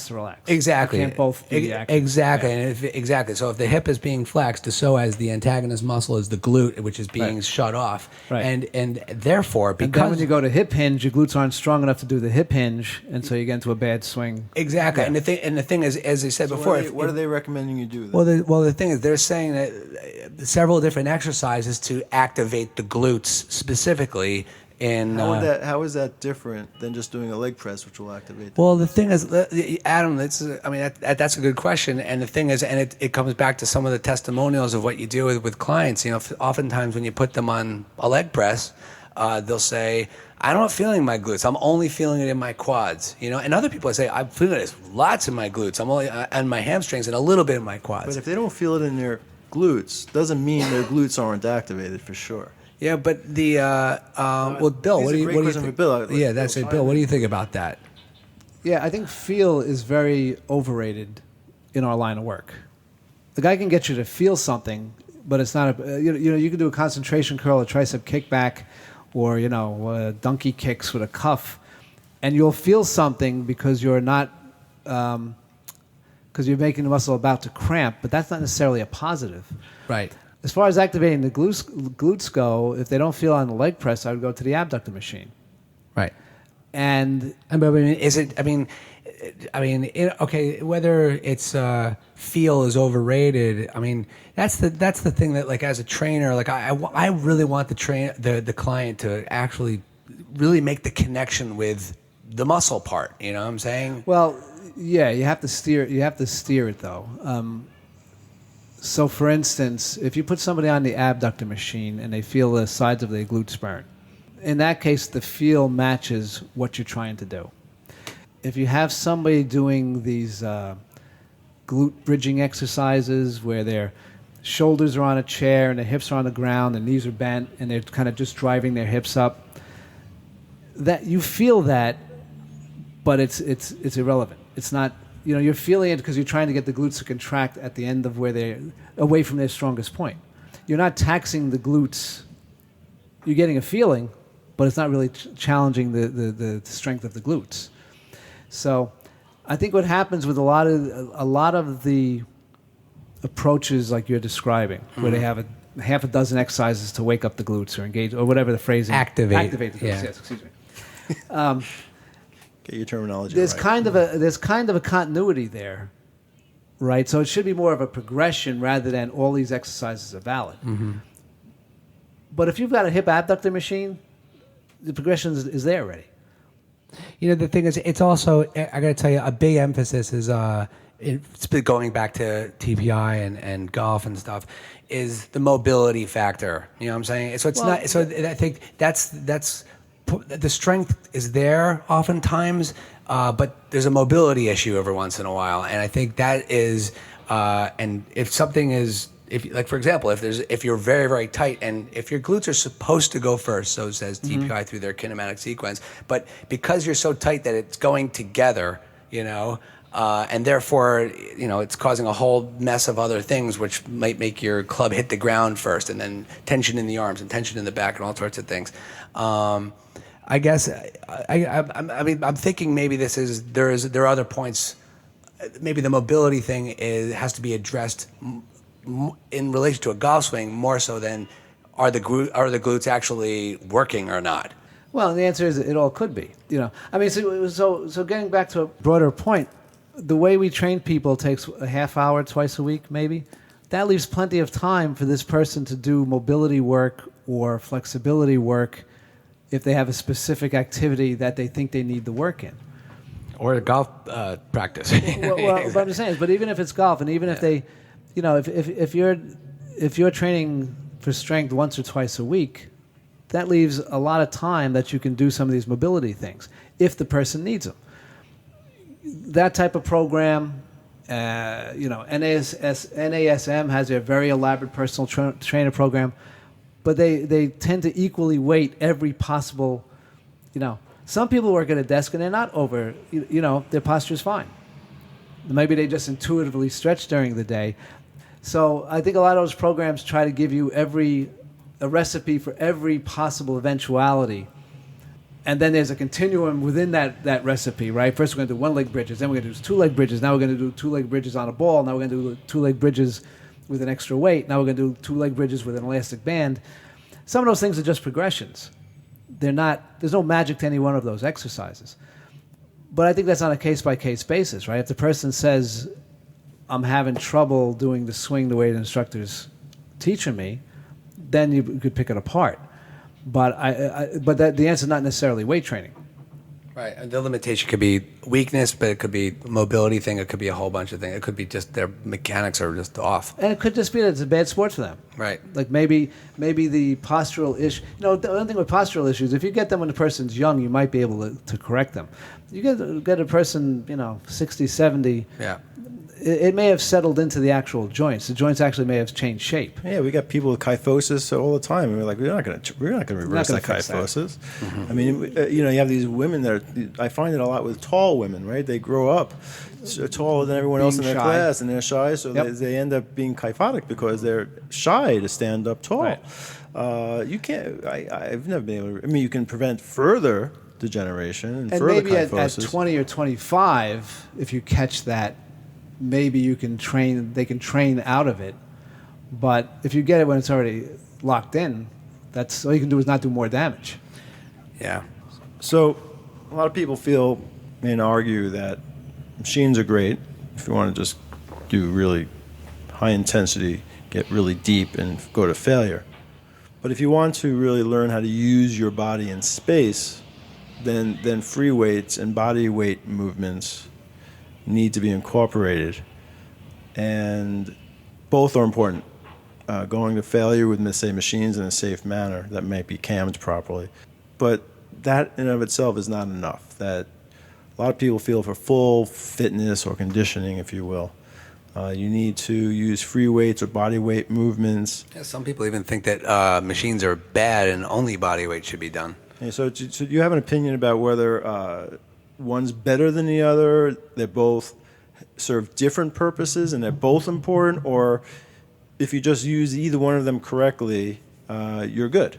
to relax. Exactly. They can't both be active. Exactly. And exactly. So if the hip is being flexed, so as the antagonist muscle is the glute, which is being shut off. Right. And therefore, because then when you go to hip hinge, your glutes aren't strong enough to do the hip hinge, and so you get into a bad swing. Exactly. Yeah. And the thing is, as I said before, what are they recommending you do then? Well, the thing is, they're saying that several different exercises to activate the glutes specifically. How is that different than just doing a leg press, which will activate? Well, the thing is, Adam, that's a good question. And the thing is, and it comes back to some of the testimonials of what you do with clients. Oftentimes when you put them on a leg press, they'll say, "I'm not feeling my glutes. I'm only feeling it in my quads." And other people say, "I'm feeling it lots in my glutes. I'm only and my hamstrings and a little bit in my quads." But if they don't feel it in their glutes, doesn't mean their glutes aren't activated for sure. Yeah, but Bill, what do you think? Bill. Yeah, that's it, Bill. What do you think about that? Yeah, I think feel is very overrated in our line of work. The guy can get you to feel something, but it's not you can do a concentration curl, a tricep kickback, or donkey kicks with a cuff, and you'll feel something because you're not because you're making the muscle about to cramp, but that's not necessarily a positive. Right. As far as activating the glutes go, if they don't feel on the leg press, I would go to the abductor machine. Right. And is it? Okay. Whether it's feel is overrated. That's the thing that, like, as a trainer, like I really want the client to actually really make the connection with the muscle part. You know what I'm saying? Well, yeah, you have to steer. You have to steer it though. So, for instance, if you put somebody on the abductor machine and they feel the sides of their glutes burn, in that case, the feel matches what you're trying to do. If you have somebody doing these glute bridging exercises where their shoulders are on a chair and their hips are on the ground, and knees are bent, and they're kind of just driving their hips up, that you feel that, but it's irrelevant. It's not. You're feeling it because you're trying to get the glutes to contract at the end of where they're away from their strongest point. You're not taxing the glutes. You're getting a feeling, but it's not really challenging the strength of the glutes. So, I think what happens with a lot of the approaches like you're describing, where they have half a dozen exercises to wake up the glutes or engage or whatever the phrasing. Activate the glutes. Yeah. Yes, excuse me. Get your terminology there's right. There's kind of a continuity there, right? So it should be more of a progression rather than all these exercises are valid. Mm-hmm. But if you've got a hip abductor machine, the progression is there already. The thing is, it's also, I got to tell you, a big emphasis is, it's been going back to TPI and golf and stuff, is the mobility factor. You know what I'm saying? So it's not. So I think that's the strength is there oftentimes, but there's a mobility issue every once in a while, and I think that is, and if something is, like for example, if you're very, very tight, and if your glutes are supposed to go first, so says TPI through their kinematic sequence, but because you're so tight that it's going together, and therefore, it's causing a whole mess of other things, which might make your club hit the ground first, and then tension in the arms and tension in the back and all sorts of things. I guess I'm thinking maybe there are other points. Maybe the mobility thing has to be addressed in relation to a golf swing more so than are the glutes actually working or not. Well, the answer is it all could be. So getting back to a broader point, the way we train people takes a half hour twice a week, maybe. That leaves plenty of time for this person to do mobility work or flexibility work if they have a specific activity that they think they need the work in. Or a golf practice. Well, what I'm saying is, but even if it's golf, and even if they, if you're training for strength once or twice a week, that leaves a lot of time that you can do some of these mobility things if the person needs them. That type of program, NASM has a very elaborate personal trainer program, but they tend to equally weight every possible, Some people work at a desk and they're not their posture's fine. Maybe they just intuitively stretch during the day. So I think a lot of those programs try to give you a recipe for every possible eventuality. And then there's a continuum within that recipe, right? First we're going to do one-leg bridges, then we're going to do two-leg bridges, now we're going to do two-leg bridges on a ball, now we're going to do two-leg bridges with an extra weight, now we're going to do two-leg bridges with an elastic band. Some of those things are just progressions. There's no magic to any one of those exercises. But I think that's on a case-by-case basis, right? If the person says, I'm having trouble doing the swing the way the instructor's teaching me, then you could pick it apart. But the answer is not necessarily weight training. Right. And the limitation could be weakness, but it could be mobility thing. It could be a whole bunch of things. It could be just their mechanics are just off. And it could just be that it's a bad sport for them. Right. Like maybe the postural issue. The only thing with postural issues, if you get them when the person's young, you might be able to correct them. You get a person, 60, 70. Yeah. It may have settled into the actual joints. The joints actually may have changed shape. Yeah, we got people with kyphosis all the time, and we're like, we're not going to reverse that kyphosis. Mm-hmm. I mean, you have these women I find it a lot with tall women, right? They grow up taller than everyone else in their class, and they're shy, so they end up being kyphotic because they're shy to stand up tall. Right. You can't. I've never been able to. I mean, you can prevent further degeneration and further maybe kyphosis. at 20 or 25, if you catch that, maybe they can train out of it. But if you get it when it's already locked in, that's all you can do is not do more damage. Yeah. So a lot of people feel and argue that machines are great if you want to just do really high intensity, get really deep, and go to failure. But if you want to really learn how to use your body in space, then free weights and body weight movements need to be incorporated, and both are important. Going to failure with, say, machines in a safe manner that might be cammed properly, but that in and of itself is not enough. That a lot of people feel for full fitness or conditioning, if you will, you need to use free weights or body weight movements. Yeah, some people even think that machines are bad and only body weight should be done. Yeah, so do you have an opinion about whether one's better than the other, they both serve different purposes and they're both important, or if you just use either one of them correctly, you're good?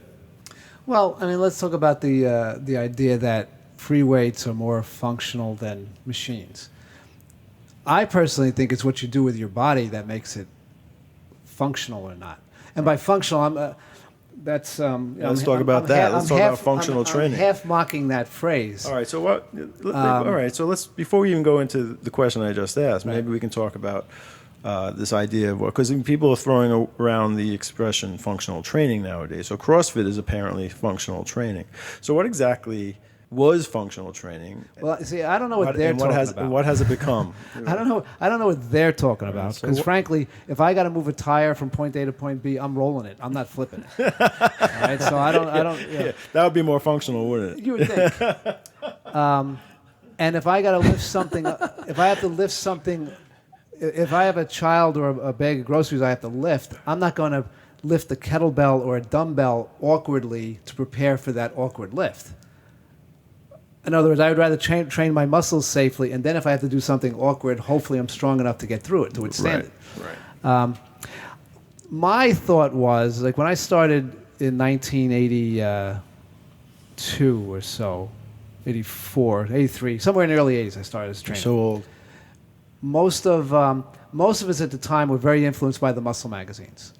Well, I mean, let's talk about the idea that free weights are more functional than machines. I personally think it's what you do with your body that makes it functional or not. And by functional, let's talk about that. Let's talk about functional training. I'm half mocking that phrase. All right. So what? All right. So let's, before we even go into the question I just asked, maybe we can talk about this idea of because people are throwing around the expression functional training nowadays. So CrossFit is apparently functional training. So what exactly was functional training? Well, see, I don't know what they're talking about. What has it become? I don't know what they're talking about. Because frankly, if I got to move a tire from point A to point B, I'm rolling it. I'm not flipping it. All right. So I don't. Yeah, that would be more functional, wouldn't it? You would think. And if I got to lift something, if I have to lift something, if I have a child or a bag of groceries I have to lift, I'm not going to lift a kettlebell or a dumbbell awkwardly to prepare for that awkward lift. In other words, I would rather train my muscles safely, and then if I have to do something awkward, hopefully I'm strong enough to get through it, to withstand it. Right. My thought was, like when I started in 1982 or so, 84, 83, somewhere in the early 80s I started as a trainer. So old. Most of us at the time were very influenced by the muscle magazines.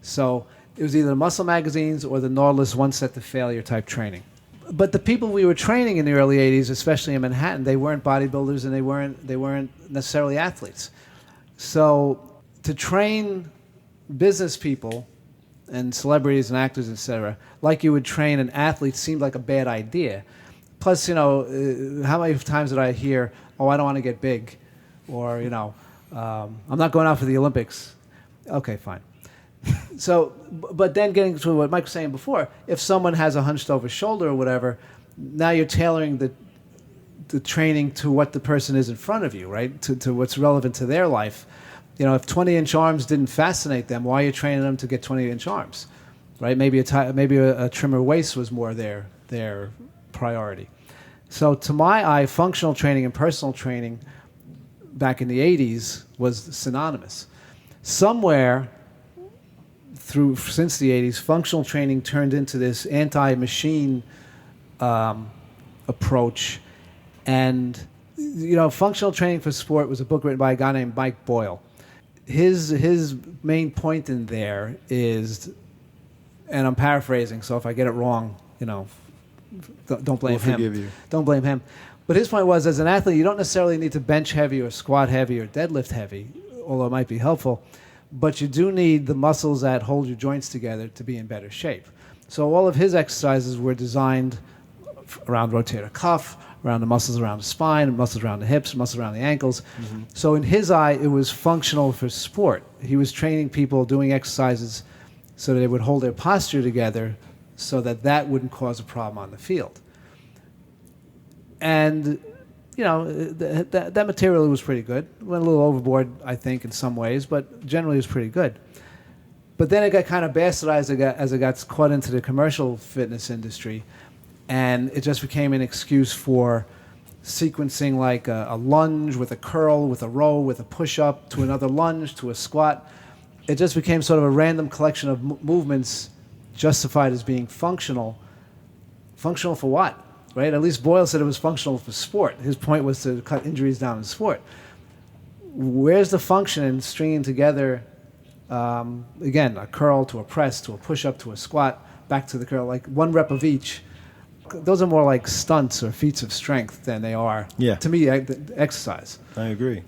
So it was either the muscle magazines or the Nautilus one set to failure type training. But the people we were training in the early 80s, especially in Manhattan, they weren't bodybuilders and they weren't necessarily athletes. So to train business people and celebrities and actors, etc., like you would train an athlete seemed like a bad idea. Plus, how many times did I hear, "Oh, I don't want to get big," or "I'm not going out for the Olympics." Okay, fine. So, but then getting to what Mike was saying before, if someone has a hunched over shoulder or whatever, now you're tailoring the training to what the person is in front of you, right? To what's relevant to their life. If 20-inch arms didn't fascinate them, why are you training them to get 20-inch arms, right? Maybe a trimmer waist was more their priority. So to my eye, functional training and personal training back in the 80s was synonymous. Somewhere since the 80s, functional training turned into this anti-machine approach. And, functional training for sport was a book written by a guy named Mike Boyle. His main point in there is, and I'm paraphrasing, so if I get it wrong, don't blame him. Forgive you. Don't blame him. But his point was, as an athlete, you don't necessarily need to bench heavy or squat heavy or deadlift heavy, although it might be helpful. But you do need the muscles that hold your joints together to be in better shape. So all of his exercises were designed around rotator cuff, around the muscles around the spine, muscles around the hips, muscles around the ankles. Mm-hmm. So in his eye, it was functional for sport. He was training people doing exercises so that they would hold their posture together so that wouldn't cause a problem on the field. And that material was pretty good. Went a little overboard, I think, in some ways, but generally it was pretty good. But then it got kind of bastardized as it got caught into the commercial fitness industry, and it just became an excuse for sequencing like a lunge with a curl, with a row, with a push-up, to another lunge, to a squat. It just became sort of a random collection of movements justified as being functional. Functional for what? Right? At least Boyle said it was functional for sport. His point was to cut injuries down in sport. Where's the function in stringing together, again, a curl to a press to a push-up to a squat, back to the curl, like one rep of each? Those are more like stunts or feats of strength than they are, to me, exercise. I agree.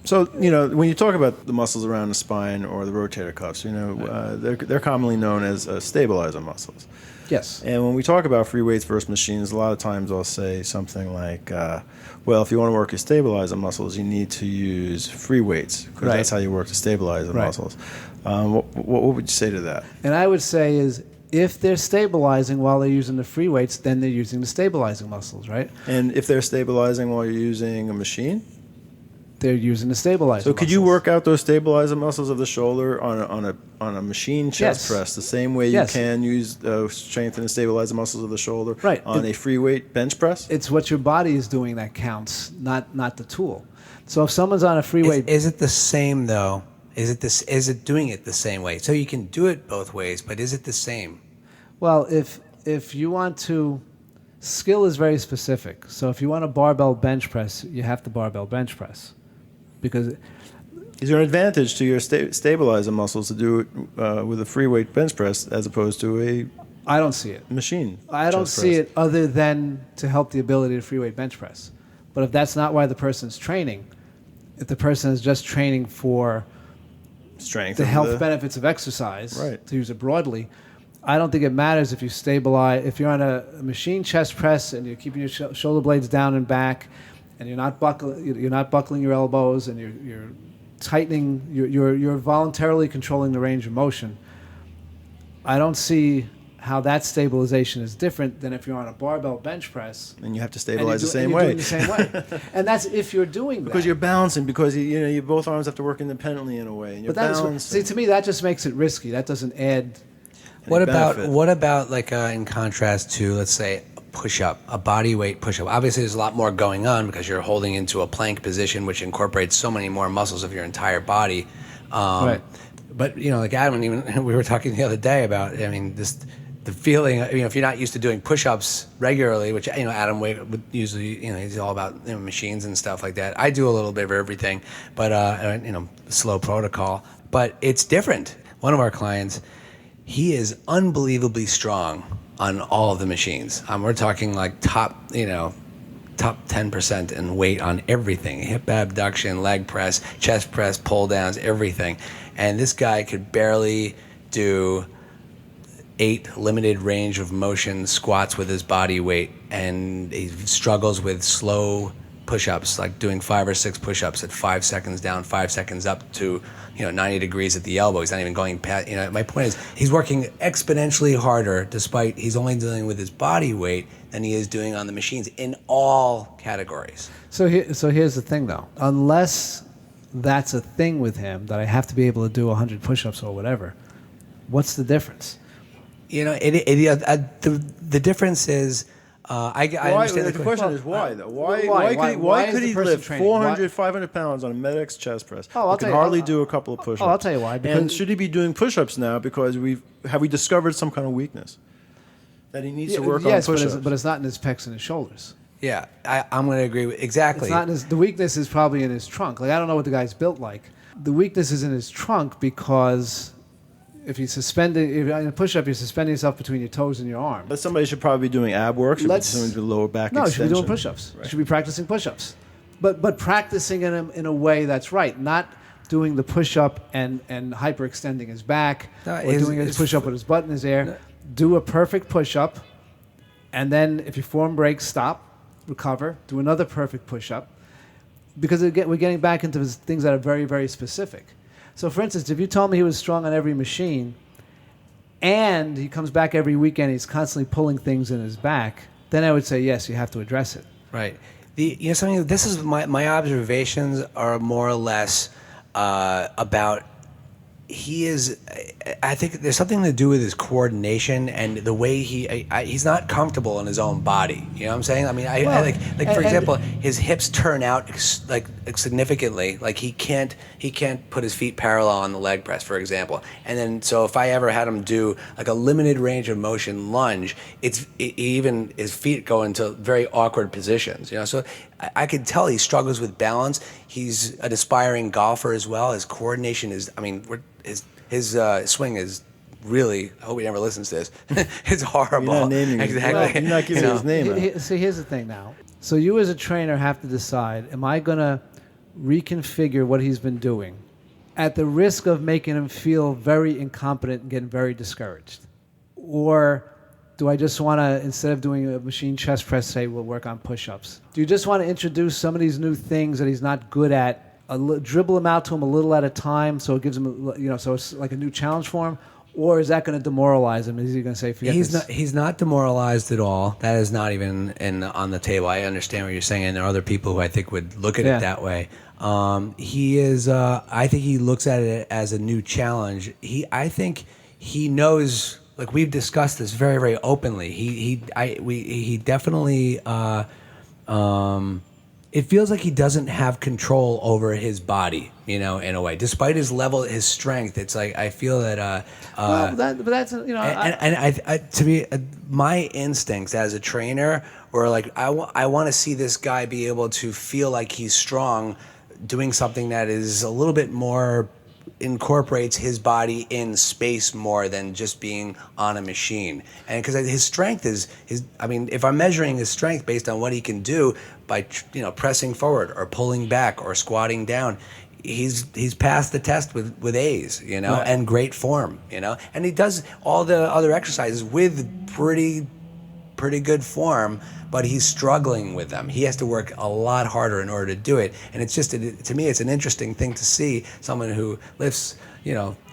So, when you talk about the muscles around the spine or the rotator cuffs, they're commonly known as stabilizer muscles. Yes. And when we talk about free weights versus machines, a lot of times I'll say something like, if you want to work your stabilizer muscles, you need to use free weights, because that's how you work to stabilize the muscles. What would you say to that? And I would say is, if they're stabilizing while they're using the free weights, then they're using the stabilizing muscles, right? And if they're stabilizing while you're using a machine? They're using the stabilizer. So could you work out those stabilizer muscles of the shoulder on a machine chest press the same way you can use strengthen and stabilize the muscles of the shoulder on a free weight bench press? It's what your body is doing that counts, not the tool. So if someone's on a free weight, is it the same though? Is it doing it the same way? So you can do it both ways, but is it the same? Well, if you want to, skill is very specific. So if you want a barbell bench press, you have to barbell bench press. Because is there an advantage to your stabilizer muscles to do it with a free weight bench press as opposed to a I don't see it. Machine. I don't see it other than to help the ability to free weight bench press. But if that's not why the person's training, if the person is just training for strength, the health benefits of exercise, right, to use it broadly, I don't think it matters if you stabilize. If you're on a machine chest press and you're keeping your shoulder blades down and back, and you're not buckling your elbows, and you're tightening, you're voluntarily controlling the range of motion. I don't see how that stabilization is different than if you're on a barbell bench press. And you have to stabilize the same way. Doing the same way. And that's if you're doing that. Because you're balancing, because you both arms have to work independently in a way. And you're balancing. See, to me, that just makes it risky. That doesn't add. What about like in contrast to, let's say, push-up, a body weight push-up. Obviously, there's a lot more going on because you're holding into a plank position, which incorporates so many more muscles of your entire body. Right. But, like Adam, even we were talking the other day about, the feeling, if you're not used to doing push-ups regularly, which, Adam would usually, he's all about machines and stuff like that. I do a little bit of everything, but, slow protocol. But it's different. One of our clients, he is unbelievably strong on all of the machines. We're talking like top 10% in weight on everything. Hip abduction, leg press, chest press, pull downs, everything. And this guy could barely do 8 limited range of motion squats with his body weight, and he struggles with slow push-ups, like doing 5 or 6 push-ups at 5 seconds down, 5 seconds up to 90 degrees at the elbow. He's not even going past. My point is, he's working exponentially harder, despite he's only dealing with his body weight, than he is doing on the machines in all categories. So here's the thing, though. Unless that's a thing with him, that I have to be able to do 100 push-ups or whatever, what's the difference? The difference is, I understand the question is why, though? Why could he person lift training? 400, 500 pounds on a Medix chest press? Oh, I'll He tell can you- hardly do a couple of push-ups. I'll tell you why. And Because should he be doing push-ups now because have we discovered some kind of weakness that he needs to work on yes, push-ups? but it's not in his pecs and his shoulders. yeah, I'm going to agree with exactly. It's not in his, the weakness is probably in his trunk. Like, I don't know what the guy's built like. The weakness is in his trunk because if in a push-up, you're suspending yourself between your toes and your arm. But somebody should probably be doing ab work. Should be doing lower back No, you extension. should be doing push-ups. Right. You should be practicing push-ups. But practicing in a way that's right, not doing the push-up and hyperextending his back, or doing his push-up with his butt in his air. No. Do a perfect push-up, and then if your form breaks, stop, recover, do another perfect push-up, because we're getting back into things that are very, very specific. So, for instance, if you told me he was strong on every machine, and he comes back every weekend, he's constantly pulling things in his back, then I would say, yes, you have to address it. Right. Something. This is my observations are more or less about. I think there's something to do with his coordination and the way he's not comfortable in his own body. You know what I'm saying? I mean, for example, his hips turn out like significantly. Like he can't put his feet parallel on the leg press, for example. And then so if I ever had him do like a limited range of motion lunge, even his feet go into very awkward positions. So I could tell he struggles with balance. He's an aspiring golfer as well. His coordination is, his swing is really, I hope he never listens to this, it's horrible. You're not naming him. Exactly. You're not giving his name out. See, here's the thing now. So you as a trainer have to decide, am I going to reconfigure what he's been doing at the risk of making him feel very incompetent and getting very discouraged? Or do I just want to, instead of doing a machine chest press, say we'll work on push-ups? Do you just want to introduce some of these new things that he's not good at, dribble him out to him a little at a time, so it gives him, so it's like a new challenge for him? Or is that going to demoralize him? Is he going to say, forget this? He's not demoralized at all. That is not even on the table. I understand what you're saying, and there are other people who I think would look at it that way. He is. I think he looks at it as a new challenge. I think he knows. Like we've discussed this very, very openly. He definitely. It feels like he doesn't have control over his body, in a way. Despite his strength, it's like I feel that. To me, my instincts as a trainer were like I want to see this guy be able to feel like he's strong, doing something that is a little bit more. Incorporates his body in space more than just being on a machine, and because his strength is if I'm measuring his strength based on what he can do by pressing forward or pulling back or squatting down, he's passed the test with A's, right. And great form, and he does all the other exercises with pretty good form, but he's struggling with them. He has to work a lot harder in order to do it. And it's just, to me, it's an interesting thing to see someone who lifts,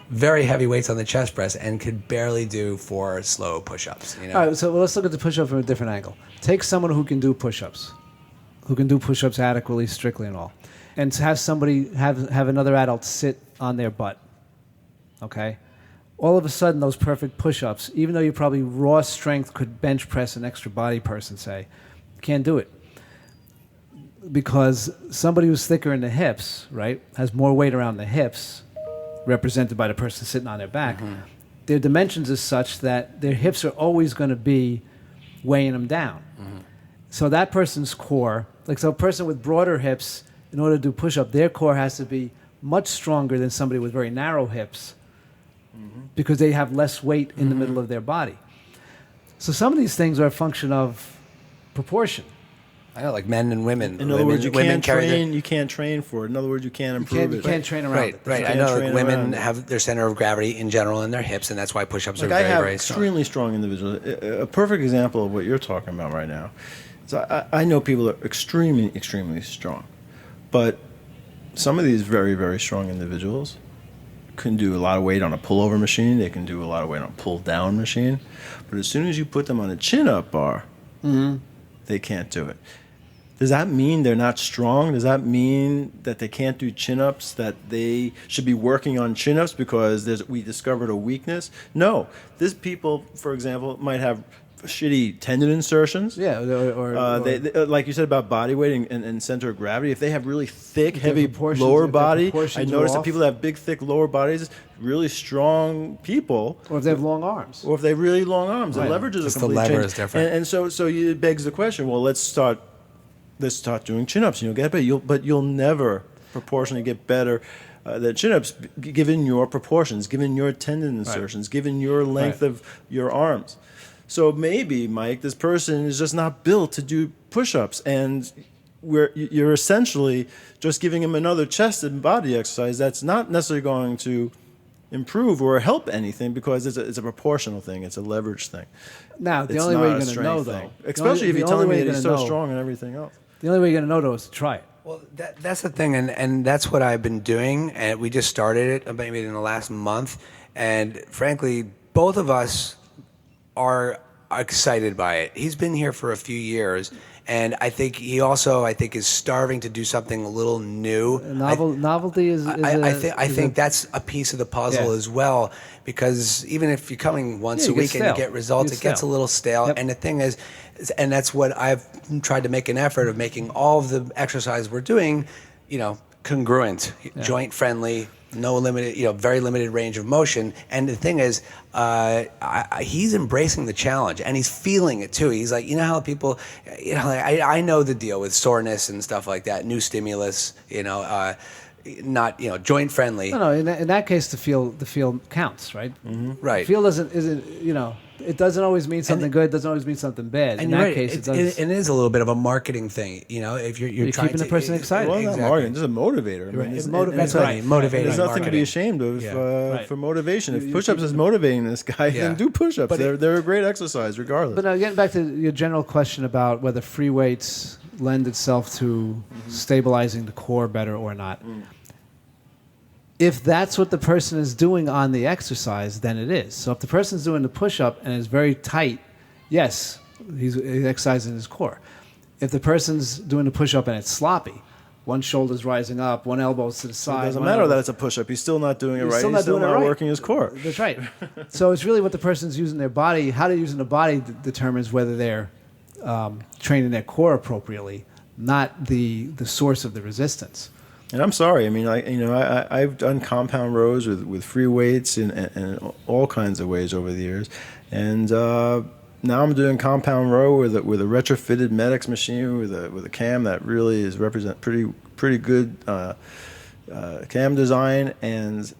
very heavy weights on the chest press and could barely do 4 slow push-ups. All right, so let's look at the push-up from a different angle. Take someone who can do push-ups, adequately, strictly and all, and have somebody have another adult sit on their butt, okay? all of a sudden those perfect push-ups, even though you probably raw strength could bench press an extra body person, say, can't do it. Because somebody who's thicker in the hips, right, has more weight around the hips, represented by the person sitting on their back, their dimensions is such that their hips are always going to be weighing them down. So that person's core, like so a person with broader hips, in order to do push-up, their core has to be much stronger than somebody with very narrow hips because they have less weight in the middle of their body. So some of these things are a function of proportion. I know, like men and women. In other words, you can't carry train. You can't train for it. In other words, you can't improve You it. can't train around it. Right. I know like women have their center of gravity in general in their hips, and that's why push-ups are Like I very, have very strong. extremely strong individuals. A perfect example of what you're talking about right now. So I know people that are extremely, extremely strong, but some of these very, very strong individuals can do a lot of weight on a pullover machine. They can do a lot of weight on a pull-down machine, but as soon as you put them on a chin-up bar, they can't do it. Does that mean they're not strong? Does that mean that they can't do chin-ups, that they should be working on chin-ups because we discovered a weakness? No. These people, for example, might have shitty tendon insertions. Yeah, or They, like you said about body weight and center of gravity, if they have really thick, heavy proportions- lower if their body, I proportions are noticed that off. people that have big, thick lower bodies, really strong people, or if they have long arms. or if they have really long arms, the leverage is Just a the complete lever change. is different. And so it begs the question, well, let's start doing chin-ups and you'll get better. But you'll never proportionally get better than chin-ups given your proportions, given your tendon insertions, given your length of your arms. So maybe, Mike, this person is just not built to do push-ups, and you're essentially just giving him another chest and body exercise that's not necessarily going to improve or help anything because it's a proportional thing, it's a leverage thing. Now, the It's only not way a you're going to know, strength though, thing. Especially if you're telling me that he's so strong and everything else. The only way you're going to know, though, is to try it. Well, that's the thing, and that's what I've been doing, and we just started it maybe in the last month, and frankly, both of us are excited by it. He's been here for a few years, and I think he also, is starving to do something a little new. Novelty is I think that's a piece of the puzzle as well, because even if you're coming once a week and you get results, it gets a little stale. Yep. And the thing is, and that's what I've tried to make an effort of making all of the exercise we're doing, congruent, joint friendly, no limited, very limited range of motion. And the thing is, he's embracing the challenge and he's feeling it too. He's like, how people, I know the deal with soreness and stuff like that, new stimulus, not, joint friendly. No, in that case, the feel counts, right? Right. Feel isn't, it doesn't always mean something good, doesn't always mean something bad. And in you're that right. case, it does. It is a little bit of a marketing thing, if you're trying keeping to, the person excited. Well, not Exactly. marketing, just a motivator. I mean, It's and motivating. That's right. Motivating. There's nothing to marketing. be ashamed of Right. for motivation. If push-ups is motivating this guy, then do push-ups. But They're a great exercise, regardless. But now, getting back to your general question about whether free weights lend itself to stabilizing the core better or not. If that's what the person is doing on the exercise, then it is. So if the person's doing the push-up and is very tight, yes, he's exercising his core. If the person's doing the push-up and it's sloppy, one shoulder's rising up, one elbow's to the side. It doesn't one matter elbow- that it's a push-up. He's still not doing it He's right. still He's still doing it not right. working his core. That's right. So it's really what the person's using their body, how they're using the body determines whether they're training their core appropriately, not the source of the resistance. And I'm sorry. I mean, I've done compound rows with free weights in all kinds of ways over the years, and now I'm doing compound row with a retrofitted Medics machine with a cam that really is represent pretty good cam design. And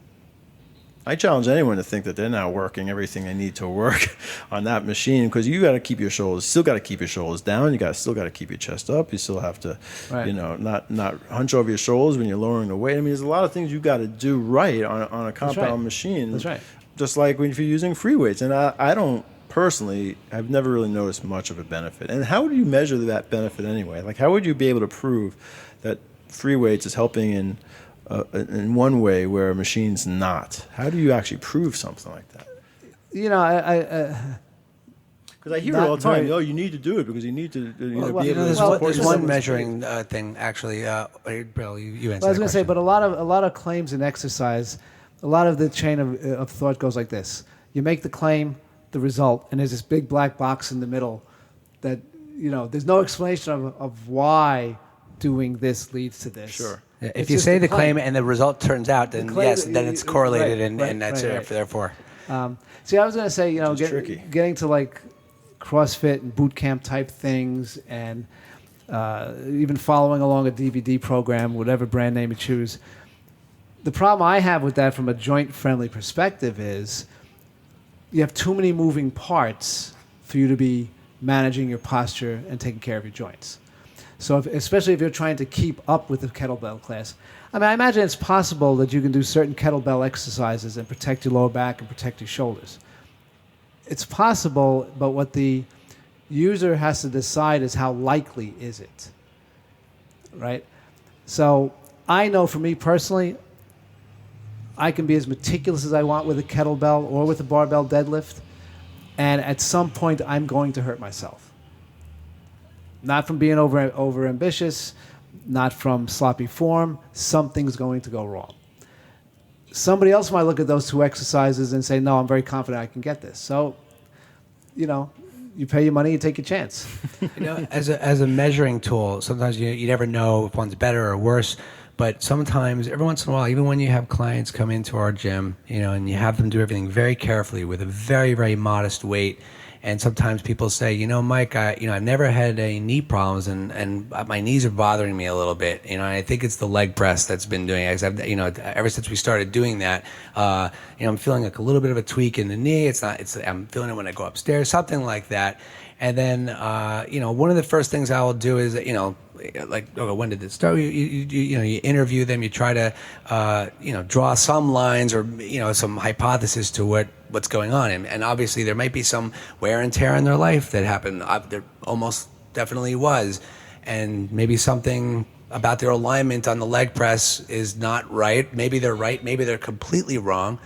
I challenge anyone to think that they're not working everything they need to work on that machine, because you got to keep your shoulders, still got to keep your shoulders down. You still got to keep your chest up. You still have to, not hunch over your shoulders when you're lowering the weight. I mean, there's a lot of things you got to do right on a compound machine. That's right. Just like if you're using free weights. And I don't personally, I've never really noticed much of a benefit. And how would you measure that benefit anyway? Like, how would you be able to prove that free weights is helping in one way where a machine's not? How do you actually prove something like that? Because I hear it all the time. You need to do it because you need to be able to there's support one yourself. measuring thing actually. Bill, you answer. I was going to say, but a lot of claims in exercise a lot of the chain of thought goes like this. You make the claim, the result, and there's this big black box in the middle that, there's no explanation of why doing this leads to this. Sure. If you say the claim and the result turns out, then yes, then it's correlated, and that's right. therefore. See, I was going to say, tricky. getting to like CrossFit and boot camp type things, and even following along a DVD program, whatever brand name you choose. The problem I have with that from a joint-friendly perspective is you have too many moving parts for you to be managing your posture and taking care of your joints. So especially if you're trying to keep up with the kettlebell class. I mean, I imagine it's possible that you can do certain kettlebell exercises and protect your lower back and protect your shoulders. It's possible, but what the user has to decide is how likely is it, right? So I know for me personally, I can be as meticulous as I want with a kettlebell or with a barbell deadlift, and at some point I'm going to hurt myself. Not from being over ambitious, not from sloppy form. Something's going to go wrong. Somebody else might look at those two exercises and say, no, I'm very confident I can get this. So, you pay your money, you take your chance. As a measuring tool, sometimes you never know if one's better or worse. But sometimes, every once in a while, even when you have clients come into our gym, and you have them do everything very carefully with a very, very modest weight, and sometimes people say, Mike, I've never had any knee problems, and my knees are bothering me a little bit, and I think it's the leg press that's been doing it. Ever since we started doing that, I'm feeling like a little bit of a tweak in the knee. I'm feeling it when I go upstairs, something like that. And then, one of the first things I will do is, when did this start? You interview them. You try to, draw some lines or, some hypothesis to what's going on. And obviously there might be some wear and tear in their life that happened. There almost definitely was. And maybe something about their alignment on the leg press is not right. Maybe they're right. Maybe they're completely wrong.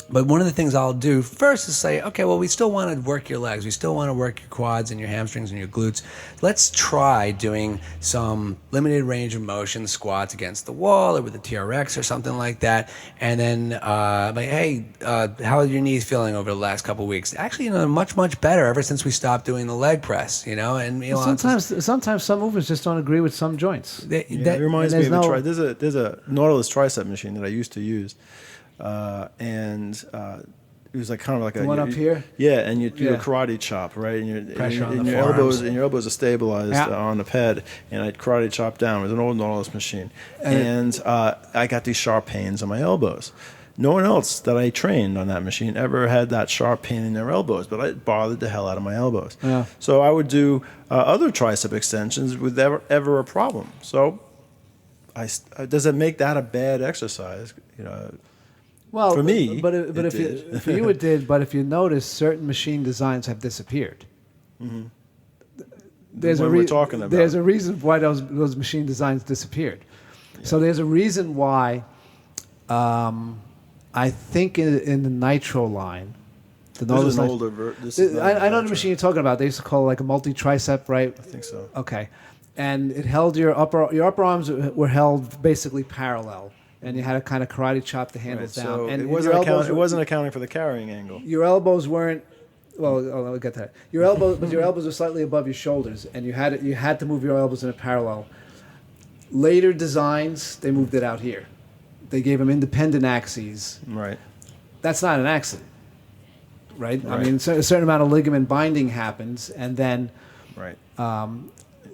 But one of the things I'll do first is say, okay, well, we still want to work your legs. We still want to work your quads and your hamstrings and your glutes. Let's try doing some limited range of motion squats against the wall or with a TRX or something like that. And then, hey, how are your knees feeling over the last couple of weeks? Actually, much, much better ever since we stopped doing the leg press, And sometimes some movements just don't agree with some joints. It reminds me of there's a Nautilus tricep machine that I used to use. It was kind of like the one up here. Yeah, and you do a karate chop, right? And your elbows are stabilized on the pad, and I'd karate chop down. It was an old Nautilus machine, and I got these sharp pains on my elbows. No one else that I trained on that machine ever had that sharp pain in their elbows, but it bothered the hell out of my elbows. Yeah. So I would do other tricep extensions with ever a problem. So does it make that a bad exercise? Well, for me, for you it did. But if you notice, certain machine designs have disappeared. Mm-hmm. There's a reason why those machine designs disappeared. Yeah. So there's a reason why. I think in the Nitro line, I know the machine you're talking about. They used to call it like a multi-tricep, right? I think so. Okay, and it held your upper arms were held basically parallel. And you had to kind of karate chop the handles down. So and it wasn't accounting for the carrying angle. Your elbows weren't. Well, I'll get that. Your elbows were slightly above your shoulders, and you had to move your elbows in a parallel. Later designs, they moved it out here. They gave them independent axes. Right. That's not an accident, right? I mean, a certain amount of ligament binding happens, and then. Right.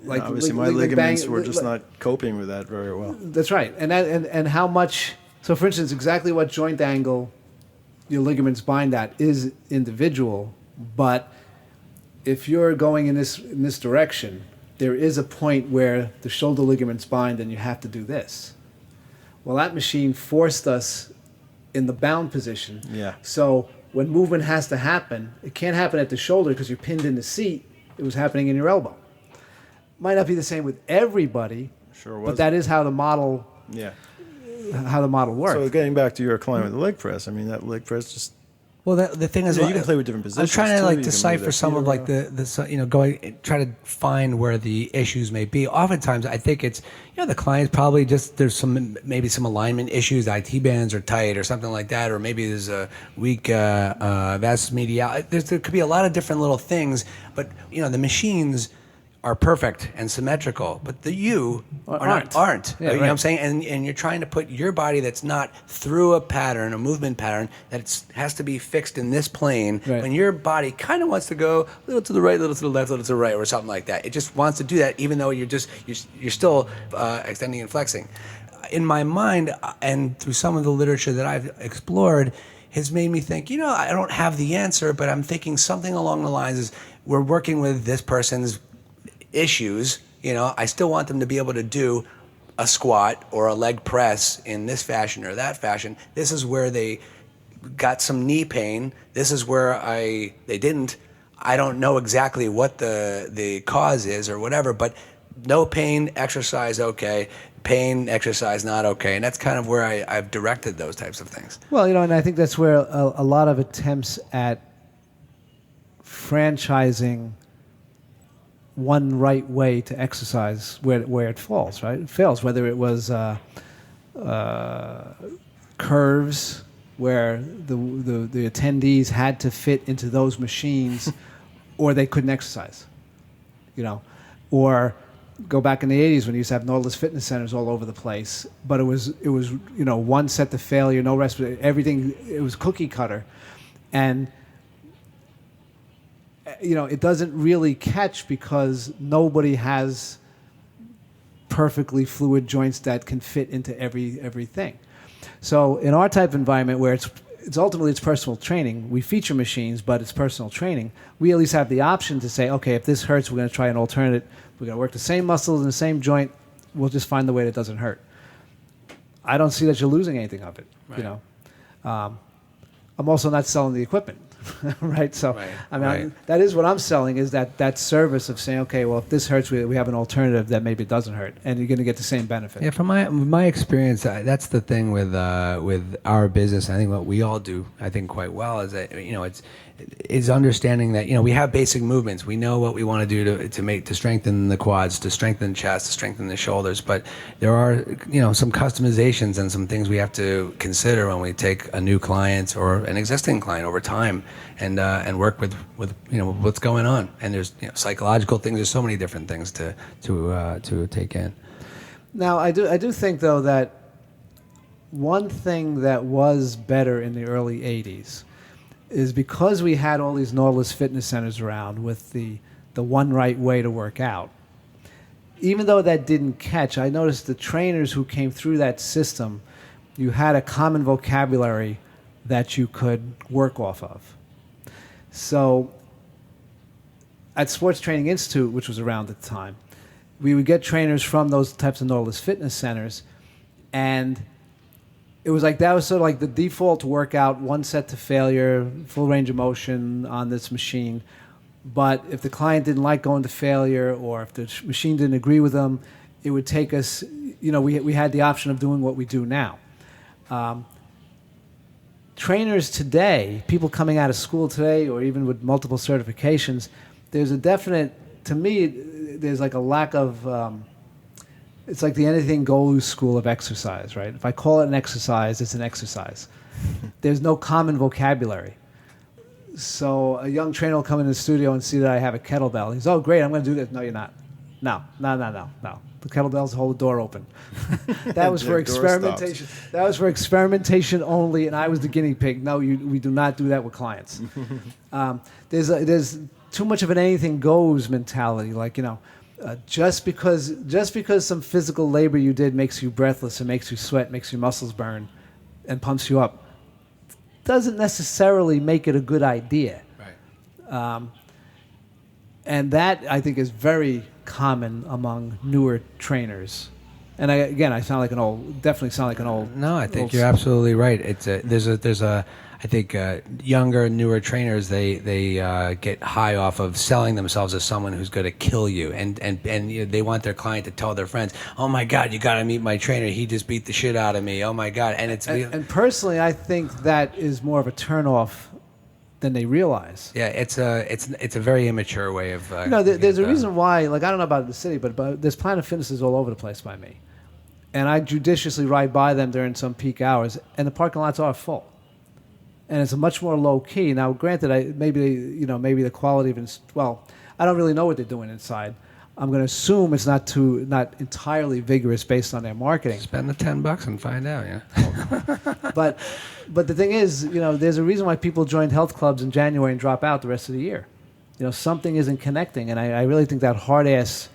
Obviously, my ligaments were just not coping with that very well. That's right, and how much. So, for instance, exactly what joint angle your ligaments bind at is individual, but if you're going in this direction, there is a point where the shoulder ligaments bind, and you have to do this. Well, that machine forced us in the bound position. Yeah. So when movement has to happen, it can't happen at the shoulder because you're pinned in the seat. It was happening in your elbow. Might not be the same with everybody, sure was, but that is how the model. Yeah. How the model works. So getting back to your client with the leg press, I mean that leg press just Well, the thing is, You can play with different positions. I'm trying to too. like You can decipher move some their of feet like the going try to find where the issues may be. Oftentimes, I think it's the client's probably just there's maybe some alignment issues. IT bands are tight or something like that, or maybe there's a weak vas medialis. There could be a lot of different little things, but the machines are perfect and symmetrical, but aren't. Yeah, You know what I'm saying? And you're trying to put your body that's not through a movement pattern, that has to be fixed in this plane. Right. When your body kind of wants to go a little to the right, a little to the left, a little to the right, or something like that. It just wants to do that, even though you're still extending and flexing. In my mind, and through some of the literature that I've explored, has made me think, I don't have the answer, but I'm thinking something along the lines is we're working with this person's issues. I still want them to be able to do a squat or a leg press in this fashion or that fashion. This is where they got some knee pain. This is where they didn't. I don't know exactly what the cause is or whatever, but no pain, exercise okay. Pain, exercise not okay. And that's kind of where I've directed those types of things. Well, and I think that's where a lot of attempts at franchising one right way to exercise where it falls, right? It fails, whether it was curves where the attendees had to fit into those machines or they couldn't exercise, or go back in the 80s when you used to have Nautilus fitness centers all over the place, but it was one set to failure, no rest, everything, it was cookie cutter. And it doesn't really catch because nobody has perfectly fluid joints that can fit into everything. So in our type of environment where it's ultimately it's personal training, we feature machines, but it's personal training. We at least have the option to say, okay, if this hurts, we're going to try an alternate. We're going to work the same muscles in the same joint. We'll just find the way that doesn't hurt. I don't see that you're losing anything of it. Right. I'm also not selling the equipment. Right, so Right. that is what I'm selling, is that service of saying, okay, well, if this hurts, we have an alternative that maybe doesn't hurt, and you're going to get the same benefit. Yeah, from my experience, that's the thing with our business. I think what we all do, I think quite well, is that it's understanding that we have basic movements. We know what we want to do to strengthen the quads, to strengthen the chest, to strengthen the shoulders. But there are some customizations and some things we have to consider when we take a new client or an existing client over time, and work with what's going on. And there's psychological things. There's so many different things to take in. Now, I do think though that one thing that was better in the early '80s is because we had all these Nautilus fitness centers around with the one right way to work out. Even though that didn't catch, I noticed the trainers who came through that system, you had a common vocabulary that you could work off of. So at Sports Training Institute, which was around at the time, we would get trainers from those types of Nautilus fitness centers, and it was like that was sort of like the default workout, one set to failure, full range of motion on this machine. But if the client didn't like going to failure, or if the machine didn't agree with them, it would take us, we had the option of doing what we do now. Trainers today, people coming out of school today, or even with multiple certifications, there's a definite, to me, there's like a lack of, it's like the anything goes school of exercise, right? If I call it an exercise, it's an exercise. There's no common vocabulary. So a young trainer will come in the studio and see that I have a kettlebell. He's, oh, great, I'm going to do this. No, you're not. No. The kettlebells hold the door open. That was for experimentation. That was for experimentation only, and I was the guinea pig. No, we do not do that with clients. There's too much of an anything goes mentality. Like, just because some physical labor you did makes you breathless and makes you sweat, makes your muscles burn, and pumps you up, doesn't necessarily make it a good idea. Right. And that, I think, is very common among newer trainers. And I sound like an old. Definitely sound like an old. No, I think you're absolutely right. It's there's a I think younger, newer trainers they get high off of selling themselves as someone who's going to kill you, and they want their client to tell their friends, "Oh my God, you got to meet my trainer. He just beat the shit out of me. Oh my God!" And it's and personally, I think that is more of a turnoff than they realize. Yeah, it's a very immature way of. There's a reason why. Like I don't know about the city, but there's Planet Fitnesses all over the place by me, and I judiciously ride by them during some peak hours, and the parking lots are full, and it's a much more low key. Now, granted, maybe the quality of I don't really know what they're doing inside. I'm going to assume it's not entirely vigorous based on their marketing. Spend the $10 and find out. Yeah. But the thing is, there's a reason why people join health clubs in January and drop out the rest of the year. Something isn't connecting, and I really think that hard-ass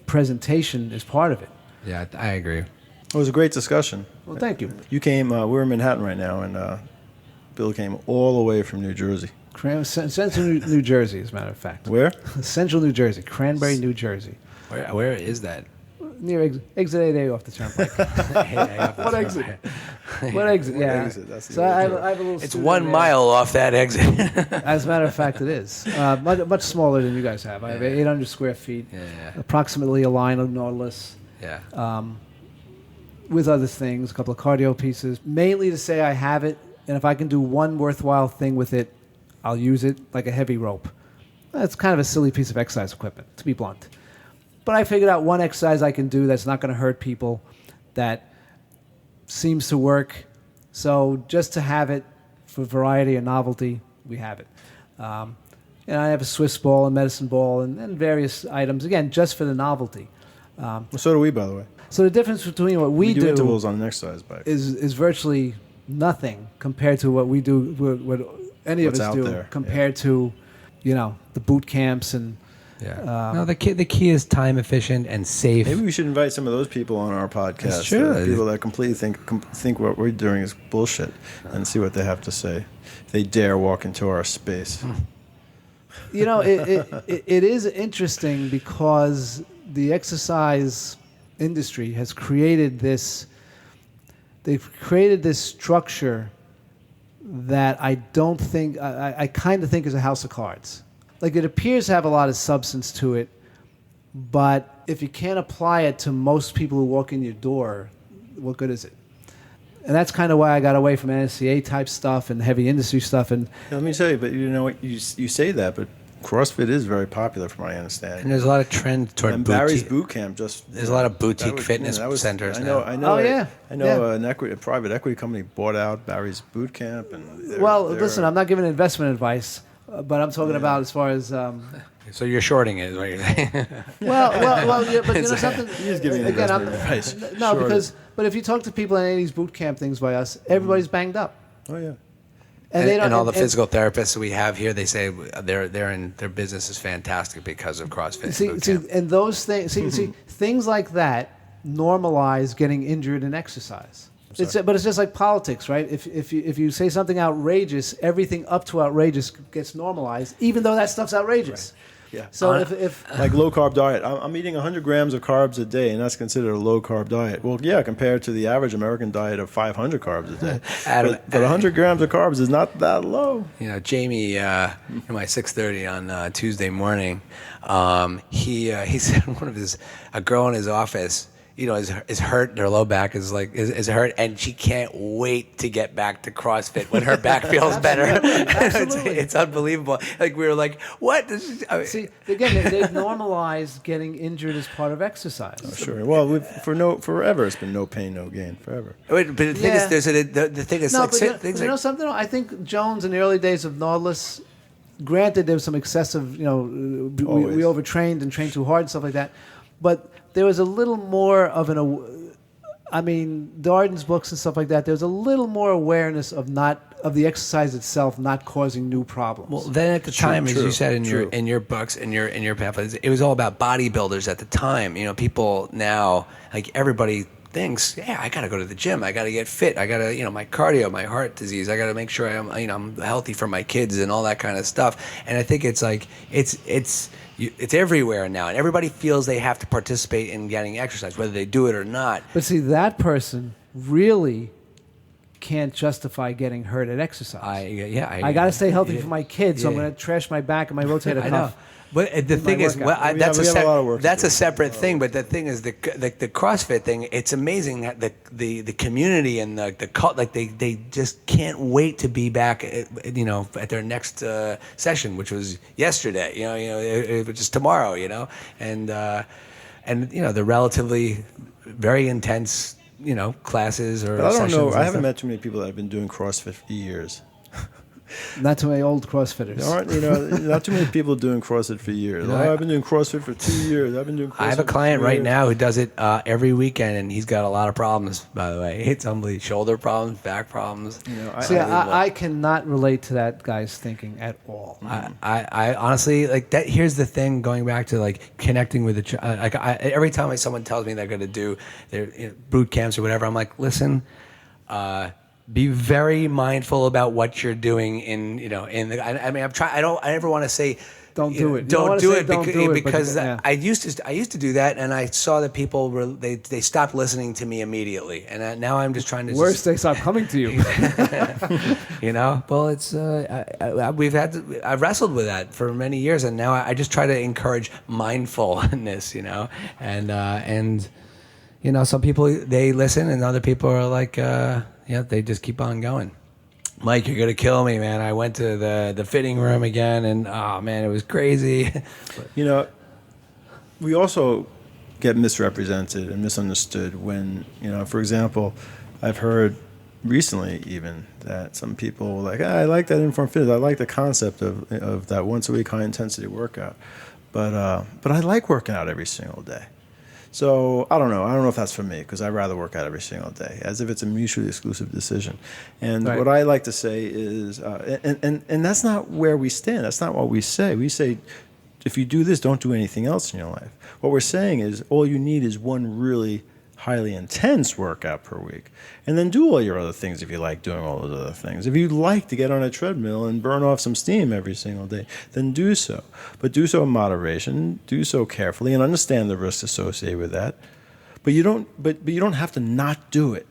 presentation is part of it. Yeah, I agree. It was a great discussion. Well, thank you. You came. We're in Manhattan right now, and Bill came all the way from New Jersey. Central New Jersey, as a matter of fact. Where? Central New Jersey, Cranberry, New Jersey. Where is that? Near exit 8A off the turnpike. What exit? What exit? Yeah. Exit? That's the So I have a little. It's studio 1 there. mile off that exit. As a matter of fact, it is much smaller than you guys have. I have 800 square feet, approximately a line of Nautilus. Yeah. With other things, a couple of cardio pieces, mainly to say I have it, and if I can do one worthwhile thing with it, I'll use it, like a heavy rope. That's kind of a silly piece of exercise equipment, to be blunt. But I figured out one exercise I can do that's not going to hurt people, that seems to work. So just to have it for variety and novelty, we have it. And I have a Swiss ball and medicine ball and various items, again, just for the novelty. Well, so do we, by the way. So the difference between what we do intervals on an exercise bike is virtually nothing compared to what we do, what any What's of us out do there, compared to, the boot camps and. Yeah. No, the key is time efficient and safe. Maybe we should invite some of those people on our podcast. Sure. People that completely think what we're doing is bullshit, and see what they have to say. If they dare walk into our space. It is interesting because the exercise industry has created this. They've created this structure that I don't think I kind of think is a house of cards. Like, it appears to have a lot of substance to it, but if you can't apply it to most people who walk in your door, what good is it? And that's kind of why I got away from NSCA type stuff and heavy industry stuff. And Let me tell you, but you know what? You say that, but CrossFit is very popular, from my understanding. And there's a lot of trend toward and boutique. Barry's boot camp There's a lot of boutique fitness centers now. I know. Oh, yeah. I know a private equity company bought out Barry's boot camp, and listen, I'm not giving investment advice, but I'm talking about as far as. So you're shorting it, is what you're saying. Well, but something. He's giving investment advice. No, but if you talk to people in any of these boot camp things by us, everybody's banged up. Oh yeah. And all the physical therapists we have here, they say their business is fantastic because of CrossFit. See, and those things, things like that normalize getting injured in exercise. But it's just like politics, right? If you say something outrageous, everything up to outrageous gets normalized, even though that stuff's outrageous. Right. Yeah. So if like low carb diet, I'm eating 100 grams of carbs a day, and that's considered a low carb diet. Well, yeah, compared to the average American diet of 500 carbs a day. but 100 grams of carbs is not that low. Jamie, in my 6:30 on Tuesday morning, he said a girl in his office, is hurt. Her low back is hurt, and she can't wait to get back to CrossFit when her back feels better. Absolutely. It's unbelievable. Like, we were like, what? See, again, they've normalized getting injured as part of exercise. Oh, sure. Well, forever it's been no pain, no gain. Forever. But the thing is, the thing is, something. I think Jones in the early days of Nautilus. Granted, there was some excessive. We overtrained and trained too hard and stuff like that, but there was a little more of Darden's books and stuff like that. There was a little more awareness of the exercise itself not causing new problems. Well, then at the time, as you said in your books, in your pamphlets, it was all about bodybuilders at the time. People now, like, everybody thinks, I got to go to the gym. I got to get fit. I got to, my cardio, my heart disease. I got to make sure I'm healthy for my kids and all that kind of stuff. And I think it's like it's everywhere now, and everybody feels they have to participate in getting exercise, whether they do it or not. But see, that person really can't justify getting hurt at exercise. I got to stay healthy for my kids, so I'm going to trash my back and my rotator cuff. But the thing is, workout. well, We have a lot of work to that's do. a separate thing. But the thing is, the CrossFit thing. It's amazing that the community and the cult, like they just can't wait to be back. At their next session, which was yesterday. Which is tomorrow. And the relatively very intense classes or. But I don't sessions know. and I haven't stuff. met too many people that have been doing CrossFit for years. Not too many old CrossFitters. There aren't, not too many people doing CrossFit for years. I've been doing CrossFit for 2 years. I've been doing CrossFit I have a for client 3 right years. now who does it every weekend, and he's got a lot of problems. By the way, it's unbelievable. Shoulder problems, back problems. See, I cannot relate to that guy's thinking at all. I honestly like that. Here's the thing: going back to like connecting with every time someone tells me they're going to do their boot camps or whatever, I'm like, listen. Be very mindful about what you're doing I'm trying. I never want to say Don't do it. You Don't wanna do say it don't do it, but because yeah. I used to do that, and I saw that people they stopped listening to me immediately, and now I'm just trying to Worse, they stop coming to you. Well, it's I wrestled with that for many years, and now I just try to encourage mindfulness, and some people they listen, and other people are like, they just keep on going. Mike, you're gonna kill me, man. I went to the fitting room again, and oh man, it was crazy. We also get misrepresented and misunderstood when, for example, I've heard recently even that some people were like, I like that InForm Fitness. I like the concept of that once a week high intensity workout, but I like working out every single day. So I don't know if that's for me, because I'd rather work out every single day, as if it's a mutually exclusive decision. And Right. what I like to say is, and that's not where we stand. That's not what we say. We say, if you do this, don't do anything else in your life. What we're saying is, all you need is one really highly intense workout per week, and then do all your other things if you like doing all those other things. If you like to get on a treadmill and burn off some steam every single day, then do so. But do so in moderation, do so carefully, and understand the risks associated with that. But you don't have to not do it.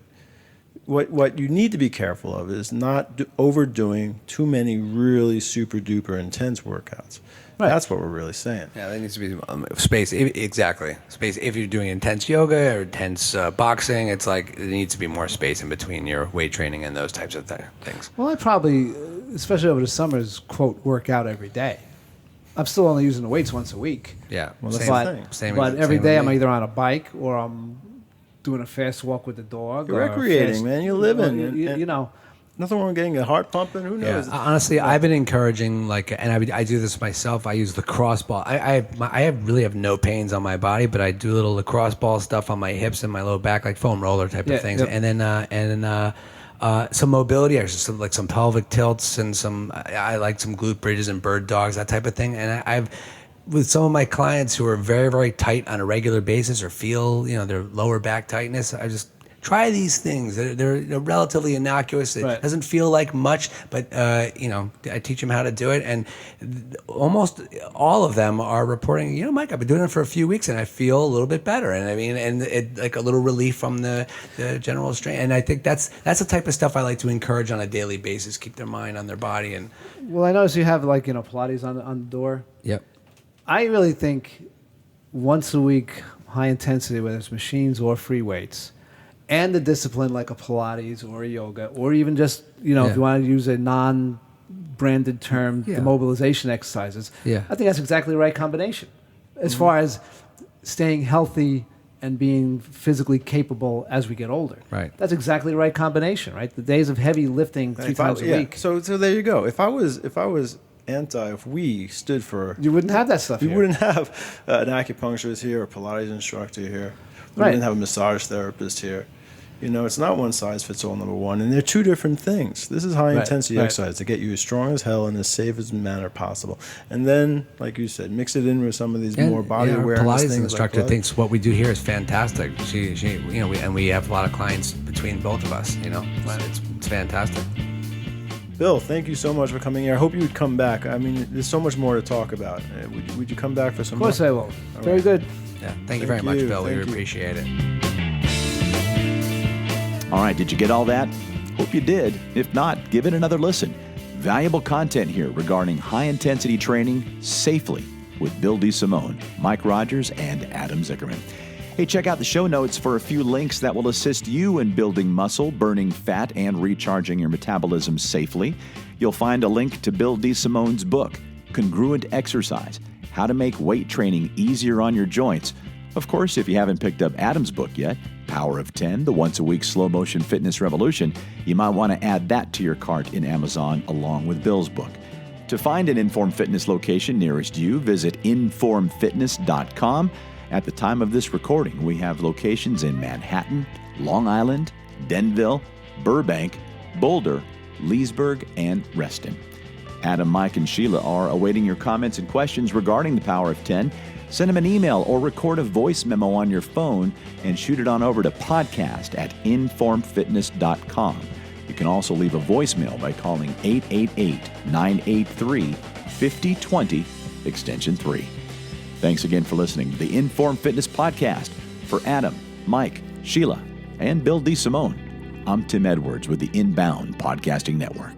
What you need to be careful of is not overdoing too many really super duper intense workouts. Right. That's what we're really saying. Yeah, there needs to be space. Exactly, space. If you're doing intense yoga or intense boxing, it's like there needs to be more space in between your weight training and those types of things. Well, I probably, especially over the summers, quote, work out every day. I'm still only using the weights once a week. Yeah, Well, that's But, the thing. Same every day with I'm me. either on a bike or I'm doing a fast walk with the dog. You're or a recreating, fast- man. You're living. You know. Nothing wrong with getting a heart pumping. Who Yeah, knows? honestly, I've been encouraging I do this myself. I use lacrosse ball. I really have no pains on my body, but I do little lacrosse ball stuff on my hips and my low back, like foam roller type Yeah, of things, yep. and then some mobility exercises, some pelvic tilts and I like some glute bridges and bird dogs, that type of thing. And I've with some of my clients who are very, very tight on a regular basis or feel their lower back tightness, I just try these things. They're relatively innocuous. It Right. doesn't feel like much, but I teach them how to do it, and almost all of them are reporting, Mike, I've been doing it for a few weeks, and I feel a little bit better. And I mean, and it like a little relief from the general strain. And I think that's the type of stuff I like to encourage on a daily basis. Keep their mind on their body. And Well, I notice you have Pilates on the door. yep. I really think once a week, high intensity, whether it's machines or free weights, and the discipline like a Pilates or a yoga, or even just, if you want to use a non-branded term, Yeah. the mobilization exercises. Yeah. I think that's exactly the right combination. As far as staying healthy and being physically capable as we get older. Right. That's exactly the right combination, right? The days of heavy lifting three times a week. So there you go. If I was if we stood for, You wouldn't have that stuff we here. wouldn't have an acupuncturist here, or Pilates instructor here. We Right. wouldn't have a massage therapist here. It's not one size fits all, number one. And they're two different things. This is high intensity right. exercise to get you as strong as hell in the safest manner possible. And then, like you said, mix it in with some of these more body our awareness Pilates things. instructor like thinks what we do here is fantastic. She we have a lot of clients between both of us. It's fantastic. Bill, thank you so much for coming here. I hope you would come back. I mean, there's so much more to talk about. Would you come back for some Of course more? I will. Very good. Yeah, thank you very much, you. Bill. We Thank you. appreciate it. All right, did you get all that? Hope you did. If not, give it another listen. Valuable content here regarding high-intensity training safely with Bill DeSimone, Mike Rogers, and Adam Zickerman. Hey, check out the show notes for a few links that will assist you in building muscle, burning fat, and recharging your metabolism safely. You'll find a link to Bill DeSimone's book, Congruent Exercise, How to Make Weight Training Easier on Your Joints. Of course, if you haven't picked up Adam's book yet, Power of 10, the once-a-week slow-motion fitness revolution, you might want to add that to your cart in Amazon along with Bill's book. To find an InForm Fitness location nearest you, visit informfitness.com. At the time of this recording, we have locations in Manhattan, Long Island, Denville, Burbank, Boulder, Leesburg, and Reston. Adam, Mike, and Sheila are awaiting your comments and questions regarding the Power of 10. Send them an email or record a voice memo on your phone and shoot it on over to podcast@informfitness.com. You can also leave a voicemail by calling 888-983-5020, extension 3. Thanks again for listening to the InForm Fitness Podcast. For Adam, Mike, Sheila, and Bill DeSimone, I'm Tim Edwards with the Inbound Podcasting Network.